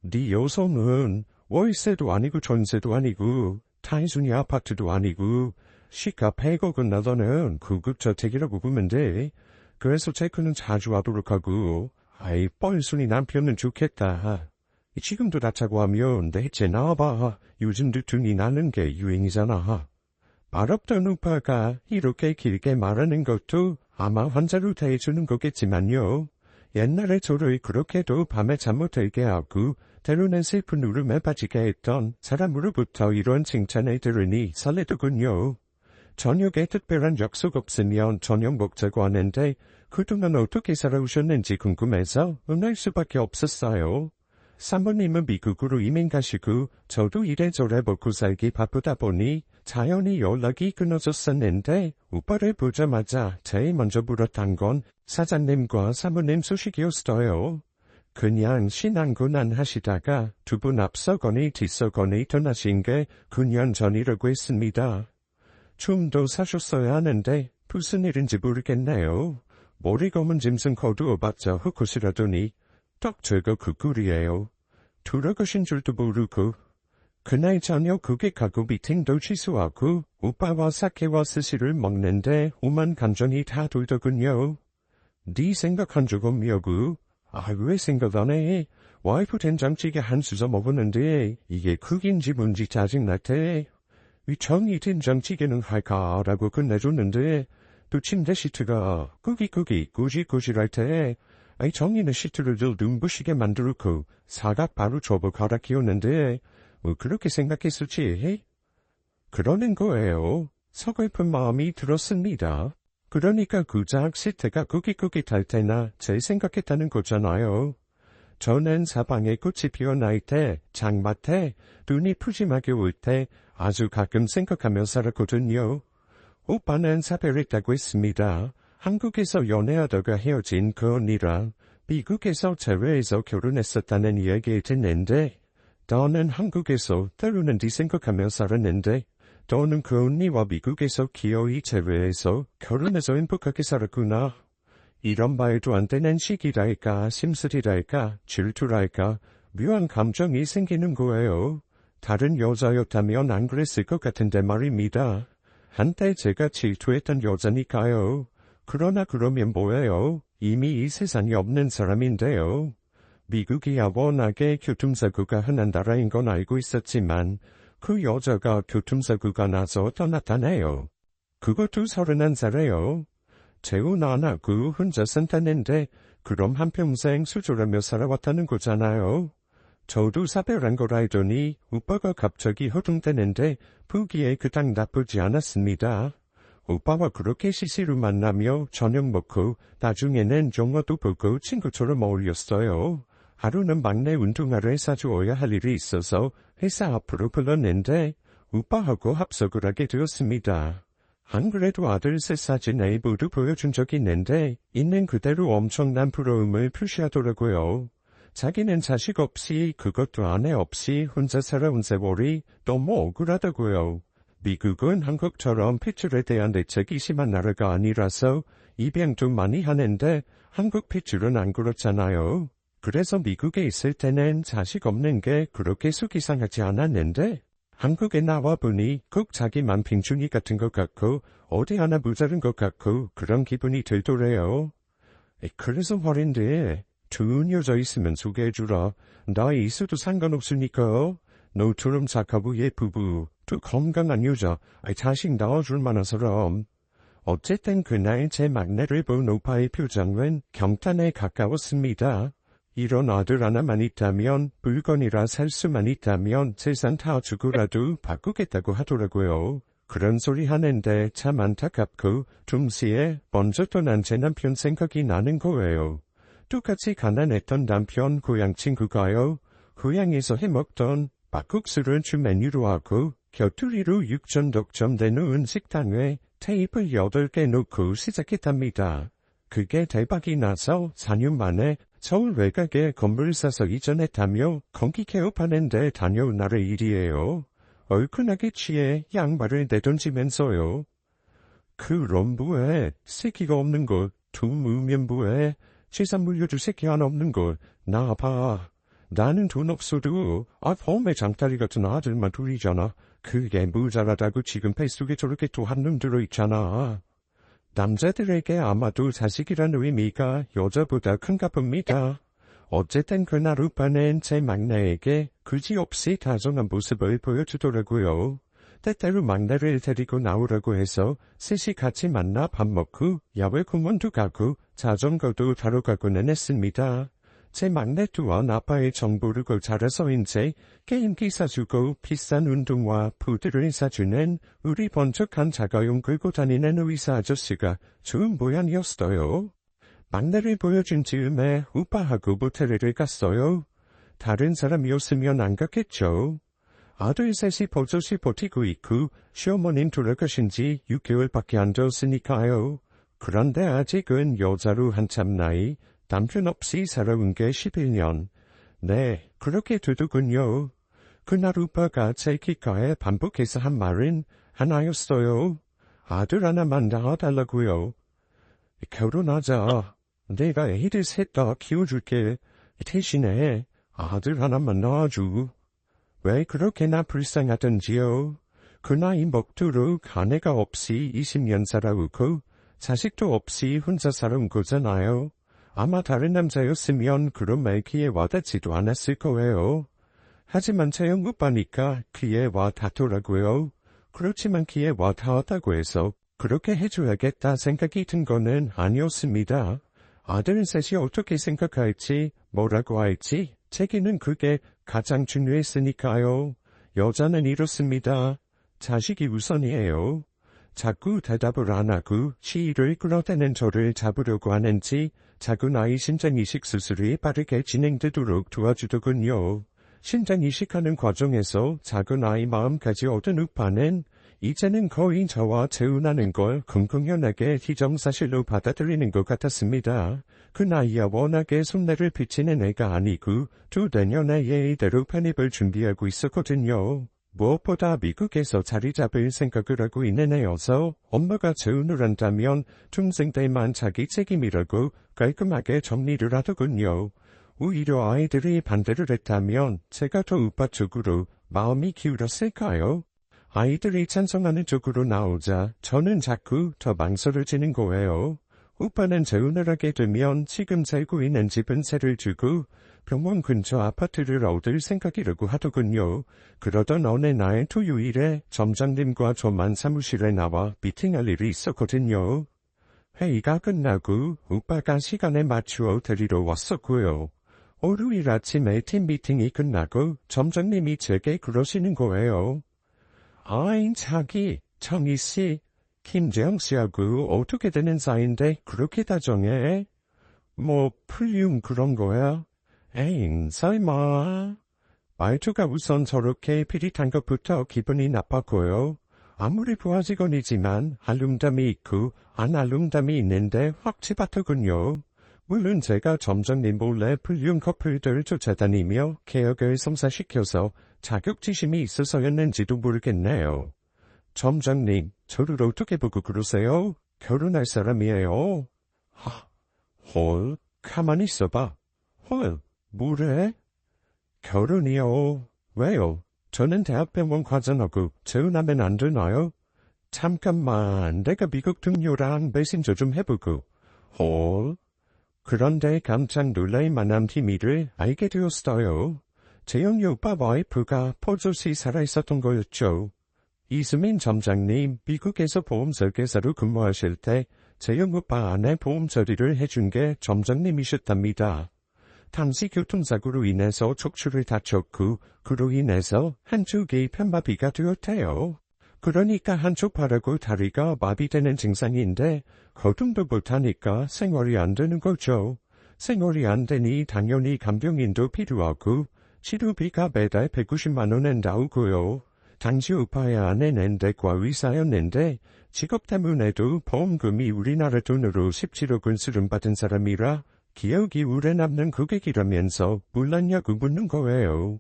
네 여성은 월세도 아니고 전세도 아니고 단순히 아파트도 아니고 시가 100억은 나더는 구급저택이라고 보면 돼. 그래서 체크는 자주 하도록 하고 아이 뻘순이 남편은 좋겠다. 지금도 낳자고 하면 넷째 나와봐. 요즘 두tun이 나는 게 유행이잖아. 말없던 오빠가 이렇게 길게 말하는 것도 아마 환자로 대해주는 거겠지만요. 옛날에 저를 그렇게도 밤에 잠 못 들게 하고 때로는 슬픈 울음에 빠지게 했던 사람으로부터 이런 칭찬을 들으니 설레더군요. 저녁에 특별한 약속 없으면 저녁 먹자고 하는데 그동안 어떻게 살아오셨는지 궁금해서 응할 수밖에 없었어요. 사모님은 미국으로 이민 가시고 저도 이래저래 먹고 살기 바쁘다 보니 자연히 연락이 끊어졌었는데 오빠를 보자마자 제일 먼저 물었던 건 사장님과 사모님 소식이었어요. 그냥 신앙고난 하시다가 두 분 앞서거니 뒤서거니 떠나신 게 9년 전이라고 했습니다. 좀 더 사셨어야 하는데 무슨 일인지 모르겠네요. 머리 검은 짐승 거두어봤자 헛것이라더니 딱 제가 그 꼴이에요. 돌아가신 줄도 모르고 그날 저녁 고객하고 미팅도 취소하고 오빠와 사케와 스시를 먹는데 오만 감정이 다 돌더군요. 네 생각한 적 없냐고? 아, 왜 생각 안 해? 와이프 된장찌개 한 수저 먹었는데 이게 국인지 뭔지 짜증났대. 이 정이 된장찌개는 할까라고 끝내줬는데 또 침대 시트가 꾸깃꾸깃 할 때 이 정이는 시트를 늘 눈부시게 만들고 사각 바로 접어 갈아 끼웠는데 뭐 그렇게 생각했을지? 그러는 거예요. 서글픈 마음이 들었습니다. 그러니까 구작 시트가 꾸깃꾸깃할 때나 제 생각했다는 거잖아요. 저는 사방에 꽃이 피어날 때, 장마때, 눈이 푸짐하게 올 때 아주 가끔 생각하며 살았거든요. 오빠는 사별했다고 했습니다. 한국에서 연애하다가 헤어진 그 언니랑 미국에서 재회해서 결혼했었다는 이야기를 듣는데 저는 한국에서 때로는 네 생각하며 살았는데 너는 그 언니와 미국에서 기어이 재회해서 결혼해서 행복하게 살았구나. 이런 말도 안 되는 시기랄까 심술이랄까 질투랄까 묘한 감정이 생기는 거예요. 다른 여자였다면 안 그랬을 것 같은데 말입니다. 한때 제가 질투했던 여자니까요. 그러나 그러면 뭐예요? 이미 이 세상에 없는 사람인데요. 미국이야 워낙에 교통사고가 흔한 나라인 건 알고 있었지만 그 여자가 교통사고가 나서 떠났다네요. 그것도 31살에요. 재혼 안 하고 혼자 산다는데 그럼 한평생 수조라며 살아왔다는 거잖아요. 저도 사별한 걸 알더니 오빠가 갑자기 허둥대는데 보기에 그닥 나쁘지 않았습니다. 오빠와 그렇게 시시로 만나며 저녁 먹고 나중에는 영화도 보고 친구처럼 어울렸어요. 하루는 막내 운동화를 사주어야 할 일이 있어서 회사 앞으로 불렀는데 오빠하고 합석을 하게 되었습니다. 안 그래도 아들 셋 사진을 모두 보여준 적이 있는데 있는 그대로 엄청난 부러움을 표시하더라고요. 자기는 자식 없이 그것도 아내 없이 혼자 살아온 세월이 너무 억울하다고요. 미국은 한국처럼 핏줄에 대한 대책이 심한 나라가 아니라서 입양도 많이 하는데 한국 핏줄은 안 그렇잖아요. 그래서 미국에 있을 때는 자식 없는 게 그렇게 속이 상하지 않았는데 한국에 나와 보니 꼭 자기만 빈둥이 같은 것 같고 어디 하나 모자른 것 같고 그런 기분이 들더래요. 그래서 말인데 좋은 여자 있으면 소개해주라. 나 있어도 상관없으니까. 너처럼 착하고 예쁘고 또 건강한 여자, 자식 낳아줄 만한 사람. 어쨌든 그날 제 막내를 본 오빠의 표정은 경탄에 가까웠습니다. 이런 아들 하나만 있다면, 물건이라 살 수만 있다면 재산 다 주고라도 바꾸겠다고 하더라고요. 그런 소리 하는데 참 안타깝고 둠시에 먼저 떠난 제 남편 생각이 나는 거예요. 똑같이 가난했던 남편 고향 친구가요. 고향에서 해먹던 막국수를 주 메뉴로 하고 곁두리로 육전 독점돼 놓은 식당에 테이블 8개 놓고 시작했답니다. 그게 대박이 나서 4년 만에 서울 외곽에 건물 사서 이전했다며 건기 개업하는데 다녀온 날의 일이에요. 얼큰하게 취해 양말을 내던지면서요. 그럼 뭐해? 새끼가 없는 것, 돈 모으면 뭐해? 재산 물려줄 새끼 하나 없는 것, 나 봐. 나는 돈 없어도 봄에 장다리 같은 아들만 둘이잖아. 그게 모자라다고 지금 뱃속에 저렇게 또 한 놈 들어있잖아. 남자들에게 아마도 자식이란 의미가 여자보다 큰가 봅니다. 어쨌든 그날 오빠는 제 막내에게 그지없이 다정한 모습을 보여주더라고요. 때때로 막내를 데리고 나오라고 해서 셋이 같이 만나 밥 먹고 야외 공원도 가고 자전거도 타러 가고는 했습니다. 제 막내 또한 아빠의 정보를 잘해서인지 게임기 사주고 비싼 운동화 푸드를 사주는 우리 번쩍한 자가용 끌고 다니는 의사 아저씨가 좋은 모양이었어요. 막내를 보여준 즈음에 오빠하고 모텔을 갔어요. 다른 사람이었으면 안 갔겠죠. 아들 셋이 버젓이 버티고 있고 시어머님 돌아가신 지 6개월밖에 안 되었으니까요. 그런데 아직은 여자로 한참 나이, 남편 없이 살아온 게 11년. 네, 그렇게 되더군요. 그날 오빠가 제 귓가에 반복해서 한 말은 하나였어요. 아들 하나만 낳아달라고요. 결혼하자. 내가 애들 셋 다 키워줄게. 대신에 아들 하나만 낳아줘. 왜 그렇게나 불쌍하던지요. 그 나이 먹도록 아내가 없이 20년 살아오고 자식도 없이 혼자 살아온 거잖아요. 아마 다른 남자였으면 그런 말 귀에 와닿지도 않았을 거예요. 하지만 채영 오빠니까 귀에 와닿더라고요. 그렇지만 귀에 와닿았다고 해서 그렇게 해줘야겠다 생각이 든 거는 아니었습니다. 아들 셋이 어떻게 생각할지, 뭐라고 할지, 제게는 그게 가장 중요했으니까요. 여자는 이렇습니다. 자식이 우선이에요. 자꾸 대답을 안 하고 시위를 끌어대는 저를 잡으려고 하는지 작은 아이 신장이식 수술이 빠르게 진행되도록 도와주더군요. 신장이식하는 과정에서 작은 아이 마음까지 얻은 오빠는 이제는 거의 저와 재혼하는 걸 긍긍연하게 희정사실로 받아들이는 것 같았습니다. 그 나이야 워낙에 손내를 비치는 애가 아니고 2-4년 내에 이대로 편입을 준비하고 있었거든요. 무엇보다 미국에서 자리 잡을 생각을 하고 있는 애여서 엄마가 재혼을 한다면 동생들만 자기 책임이라고 깔끔하게 정리를 하더군요. 오히려 아이들이 반대를 했다면 제가 더 오빠 쪽으로 마음이 기울었을까요? 아이들이 찬성하는 쪽으로 나오자 저는 자꾸 더 망설여지는 거예요. 오빠는 재혼을 하게 되면 지금 살고 있는 집은 세를 주고 병원 근처 아파트를 얻을 생각이라고 하더군요. 그러던 어느 날 토요일에 점장님과 저만 사무실에 나와 미팅할 일이 있었거든요. 회의가 끝나고 오빠가 시간에 맞추어 데리러 왔었고요. 월요일 아침에 팀 미팅이 끝나고 점장님이 제게 그러시는 거예요. 아잉 자기, 정희씨, 김재영씨하고 어떻게 되는 사이인데 그렇게 다정해? 뭐 풀륨 그런 거야? 에잉 설마. 말투가 우선 저렇게 피릿한 것부터 기분이 나빴고요. 아무리 부하직원이지만 알lum담이 있고 안 알lum담이 있는데 확 집었더군요. 물론 제가 점장님 몰래 풀륨 커플들을 쫓아다니며 개혁을 성사시켜서 자격지심이 있어서였는지도 모르겠네요. 점장님, 저를 어떻게 보고 그러세요? 결혼할 사람이에요. 헐, 가만히 있어봐. 헐, 뭐래? 결혼이요. 왜요? 저는 대학병원 과장하고 재혼하면 안 되나요? 잠깐만, 내가 미국 동료랑 메신저 좀 해보고. 헐. 그런데 깜짝 놀랄 만한 비밀을 알게 되었어요. 재영이 오빠 와이프가 버젓이 살아있었던 거였죠. 이수민 점장님, 미국에서 보험 설계사로 근무하실 때 재영 오빠 아내 보험 처리를 해준 게 점장님이셨답니다. 당시 교통사고로 인해서 척추를 다쳤고 그로 인해서 한쪽이 편마비가 되었대요. 그러니까 한쪽 팔하고 다리가 마비되는 증상인데 거동도 못하니까 생활이 안 되는 거죠. 생활이 안 되니 당연히 간병인도 필요하고 치료비가 매달 190만 원은 나오고요. 당시 오빠의 아내는 내과 의사였는데 직업 때문에도 보험금이 우리나라 돈으로 17억 원 수령받은 사람이라 기억이 오래 남는 고객이라면서 몰랐냐고 묻는 거예요.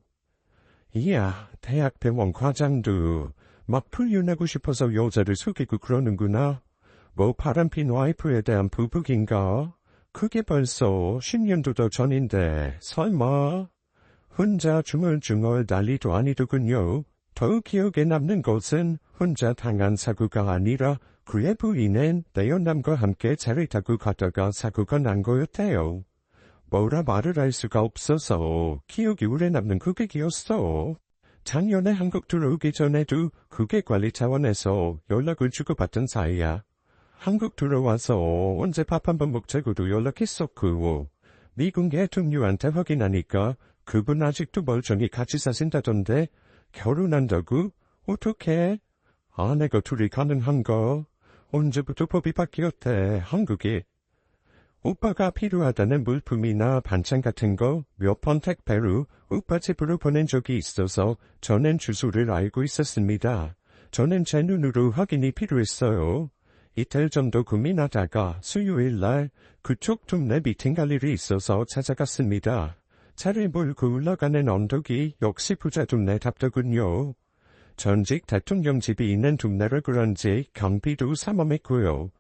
이야, 대학병원 과장도 막 풀려내고 싶어서 여자를 속이고 그러는구나. 뭐 바람핀 와이프에 대한 부부인가? 그게 벌써 10년도 더 전인데 설마? 혼자 중얼중얼 난리도 아니더군요. 더욱 기억에 남는 것은 혼자 당한 사고가 아니라 그의 부인은 내연남과 함께 차를 타고 가다가 사고가 난 거였대요. 뭐라 말을 할 수가 없어서 기억이 오래 남는 고객이었어. 작년에 한국 들어오기 전에도 국외관리 차원에서 연락을 주고받던 사이야. 한국 들어와서 언제 밥 한번 먹자고도 연락했었고, 미국 대통령한테 확인하니까 그분 아직도 멀쩡히 같이 사신다던데 결혼한다고? 어떡해? 아내가 둘이 가능한가? 언제부터 법이 바뀌었대, 한국에. 오빠가 필요하다는 물품이나 반찬 같은 거 몇 번 택배로 오빠 집으로 보낸 적이 있어서 저는 주소를 알고 있었습니다. 저는 제 눈으로 확인이 필요했어요. 이틀 정도 고민하다가 수요일날 그쪽 동네 미팅 갈 일이 있어서 찾아갔습니다. 차를 몰고 올라가는 언덕이 역시 부자 동네답더군요. 전직 대통령 집이 있는 동네라 그런지 경비도 삼엄했고요.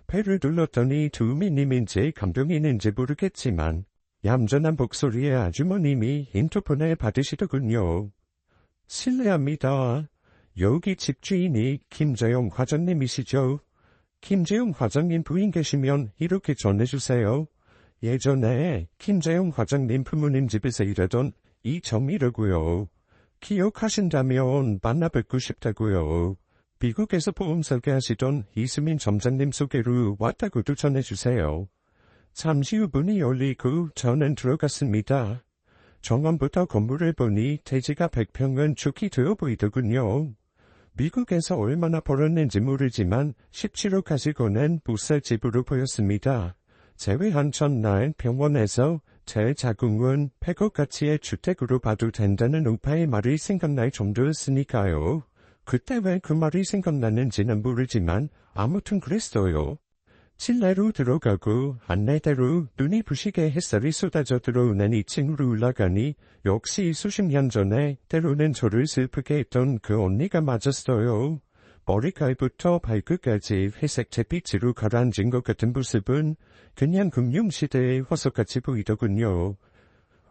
배를 눌렀더니 두미님인지 감독인인지 모르겠지만 얌전한 목소리의 아주머님이 인터폰을 받으시더군요. 실례합니다. 여기 집주인이 김재용 과장님이시죠? 김재용 과장님 부인 계시면 이렇게 전해주세요. 예전에 김재용 과장님 부모님 집에서 일하던 이정이라고요. 기억하신다면 만나 뵙고 싶다고요. 미국에서 보험 설계하시던 이수민 점장님 소개로 왔다고도 전해주세요. 잠시 후 문이 열리고 저는 들어갔습니다. 정원부터 건물을 보니 대지가 100평은 좋게 되어 보이더군요. 미국에서 얼마나 벌었는지 모르지만 17억 가지고는 못 살 집으로 보였습니다. 제외한 전날 병원에서 제 자궁은 100억 가치의 주택으로 봐도 된다는 오빠의 말이 생각날 정도였으니까요. 그때 왜 그 말이 생각나는지는 모르지만 아무튼 그랬어요. 실내로 들어가고 안내대로 눈이 부시게 햇살이 쏟아져 들어오는 2층으로 올라가니 역시 수십 년 전에 때로는 저를 슬프게 했던 그 언니가 맞았어요. 머리칼부터 발끝까지 회색 잿빛으로 가라앉은 것 같은 모습은 그냥 금융시대의 화석같이 보이더군요.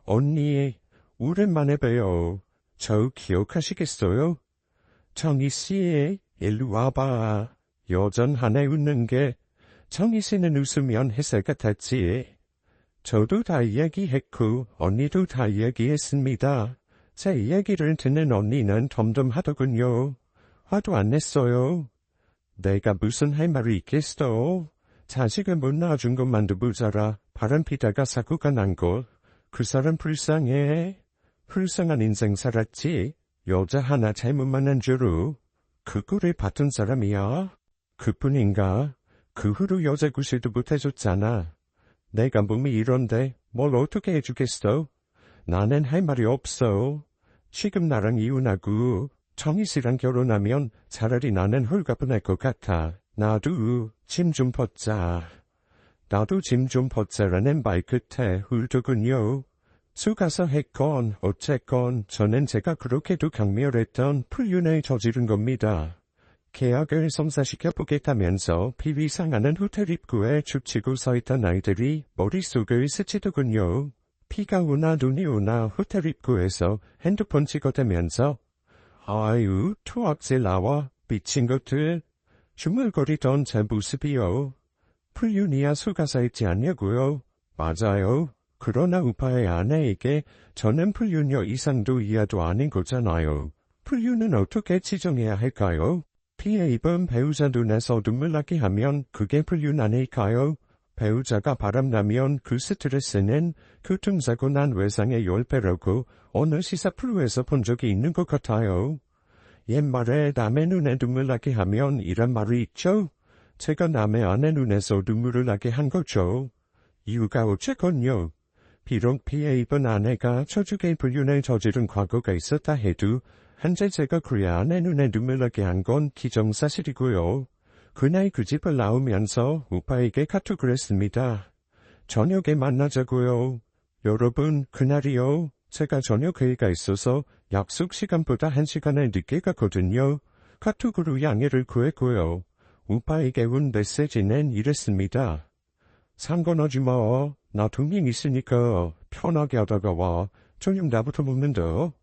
언니, 오랜만에 봬요. 저 기억하시겠어요? 정희씨, 일로 와봐. 여전하네 웃는 게. 정희씨는 웃으면 햇살 같았지. 저도 다 이야기했고 언니도 다 이야기했습니다. 제 이야기를 듣는 언니는 덤덤하더군요. 화도 안 냈어요. 내가 무슨 할 말이 있겠어. 자식을 못 낳아준 것만도 모자라 바람피다가 사고가 난 것. 그 사람 불쌍해. 불쌍한 인생 살았지. 여자 하나 잘못 만난 죄로. 그 꼴을 봤던 사람이야. 그뿐인가. 그 후로 여자 구실도 못해줬잖아. 내가 몸이 이런데 뭘 어떻게 해주겠어? 나는 할 말이 없어. 지금 나랑 이혼하고 정희씨랑 결혼하면 차라리 나는 홀가분할 것 같아. 나도 짐 좀 벗자. 나도 짐 좀 벗자라는 말 끝에 울더군요. 속아서 했건 어쨌건 저는 제가 그렇게도 강렬했던 불륜을 저지른 겁니다. 계약을 성사시켜보겠다면서 비위 상하는 호텔 입구에 죽치고 서있던 아이들이 머릿속을 스치더군요. 비가 오나 눈이 오나 호텔 입구에서 핸드폰 찍어대면서 아유 투악질 나와 미친 것들. 중얼거리던 제 모습이요. 불륜이야 속아서 했지 않냐고요. 맞아요. 그러나 우파의 아내에게 저는 불륜녀 이상도 이하도 아닌 거잖아요. 불륜은 어떻게 지정해야 할까요? 피해 입은 배우자 눈에서 눈물 나게 하면 그게 불륜 아닐까요? 배우자가 바람나면 그 스트레스는 교통사고 난 외상의 10배라고 어느 시사 프로에서 본 적이 있는 것 같아요. 옛말에 남의 눈에 눈물 나게 하면 이런 말이 있죠? 제가 남의 아내 눈에서 눈물을 나게 한 거죠. 이유가 어쨌건요. 비록 피해 입은 아내가 저주의 불륜을 저지른 과거가 있었다 해도 현재 제가 그의 아내 눈에 눈물 나게 한 건 기정사실이고요. 그날 그 집을 나오면서 오빠에게 카톡을 했습니다. 저녁에 만나자고요. 여러분 그날이요. 제가 저녁 회의가 있어서 약속 시간보다 1시간을 늦게 갔거든요. 카톡으로 양해를 구했고요. 오빠에게 온 메시지는 이랬습니다. 상관하지 마. 나 동행 있으니까 편하게 하다가 와. 저녁 나부터 먹는다.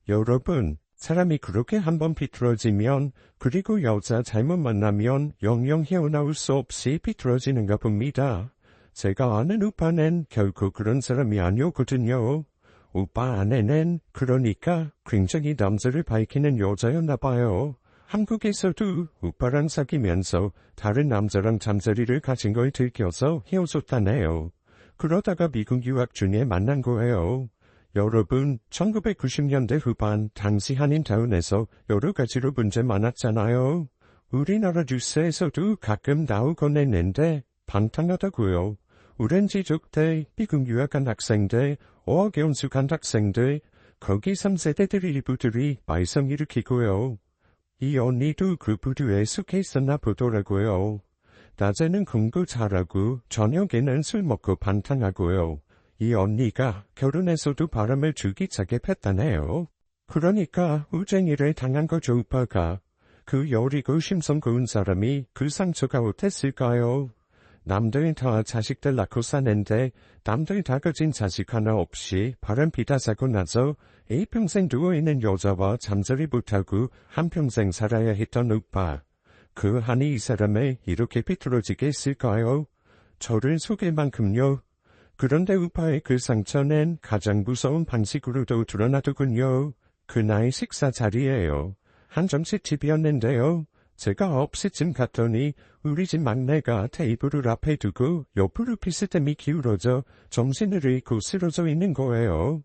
여러분, 사람이 그렇게 한번 비틀어지면 그리고 여자 잘못 만나면 영영 헤어나올 수 없이 비틀어지는가 봅니다. 제가 아는 오빠는 결코 그런 사람이 아니었거든요. 오빠 아내는 그러니까 굉장히 남자를 밝히는 여자였나봐요. 한국에서도 오빠랑 사귀면서 다른 남자랑 잠자리를 가진 걸 들켜서 헤어졌다네요. 그러다가 미국 유학 중에 만난 거예요. 여러분, 1990년대 후반 당시 한인타운에서 여러 가지로 문제 많았잖아요. 우리나라 뉴스에서도 가끔 나오곤 했는데 방탕하다고요. 오렌지족 대 미국 유학한 학생들, 어학연수 간 학생들, 거기 3세대들 일부들이 말썽 일으키고요. 이 언니도 그 부류에 속해 있었나 보더라고요. 낮에는 공부 잘하고 저녁에는 술 먹고 방탕하고요. 이 언니가 결혼해서도 바람을 줄기차게 폈다네요. 그러니까 우쟁이를 당한 거죠, 오빠가. 그 여리고 심성 고운 사람이 그 상처가 어땠을까요? 남들 다 자식들 낳고 사는데 남들 다 가진 자식 하나 없이 바람피다 사고 나서 일평생 누워있는 여자와 잠자리 못하고 한평생 살아야 했던 오빠. 그 한이 이 사람을 이렇게 비틀어지게 했을까요? 저를 속일 만큼요. 그런데 오빠의 그 상처는 가장 무서운 방식으로도 드러나더군요. 그날 식사 자리에요. 한정식집이었는데요. 제가 없이쯤 갔더니 우리 집 막내가 테이블을 앞에 두고 옆으로 비스듬히 기울어져 정신을 잃고 쓰러져 있는 거예요.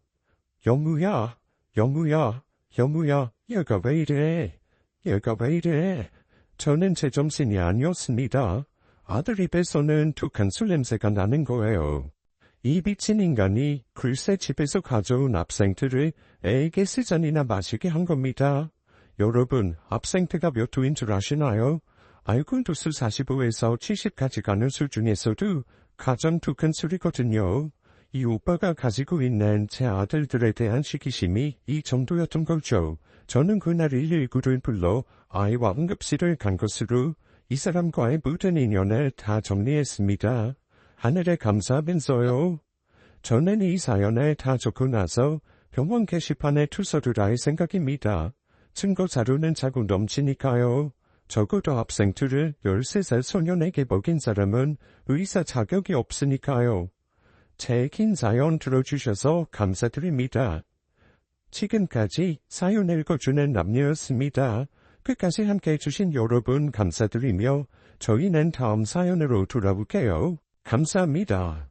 영우야, 영우야, 영우야, 얘가 왜 이래? 얘가 왜 이래? 저는 제 정신이 아니었습니다. 아들 입에서는 독한 술 냄새가 나는 거예요. 이 미친 인간이 글쎄 집에서 가져온 압생트를 애에게 3잔이나 마시게 한 겁니다. 여러분, 압생트가 몇 도인 줄 아시나요? 알코올 도수 45에서 70까지 가는 술 중에서도 가장 독한 술이거든요. 이 오빠가 가지고 있는 제 아들들에 대한 시기심이 이 정도였던 거죠. 저는 그날 119를 불러 아이와 응급실을 간 것으로 이 사람과의 모든 인연을 다 정리했습니다. 하늘에 감사하면서요. 저는 이 사연을 다 적고 나서 병원 게시판에 투서를 할 생각입니다. 증거 자료는 자꾸 넘치니까요. 적어도 압생트를 13살 소년에게 먹인 사람은 의사 자격이 없으니까요. 제 긴 사연 들어주셔서 감사드립니다. 지금까지 사연 읽어주는 남녀였습니다. 끝까지 함께 해주신 여러분 감사드리며 저희는 다음 사연으로 돌아올게요. 감사합니다.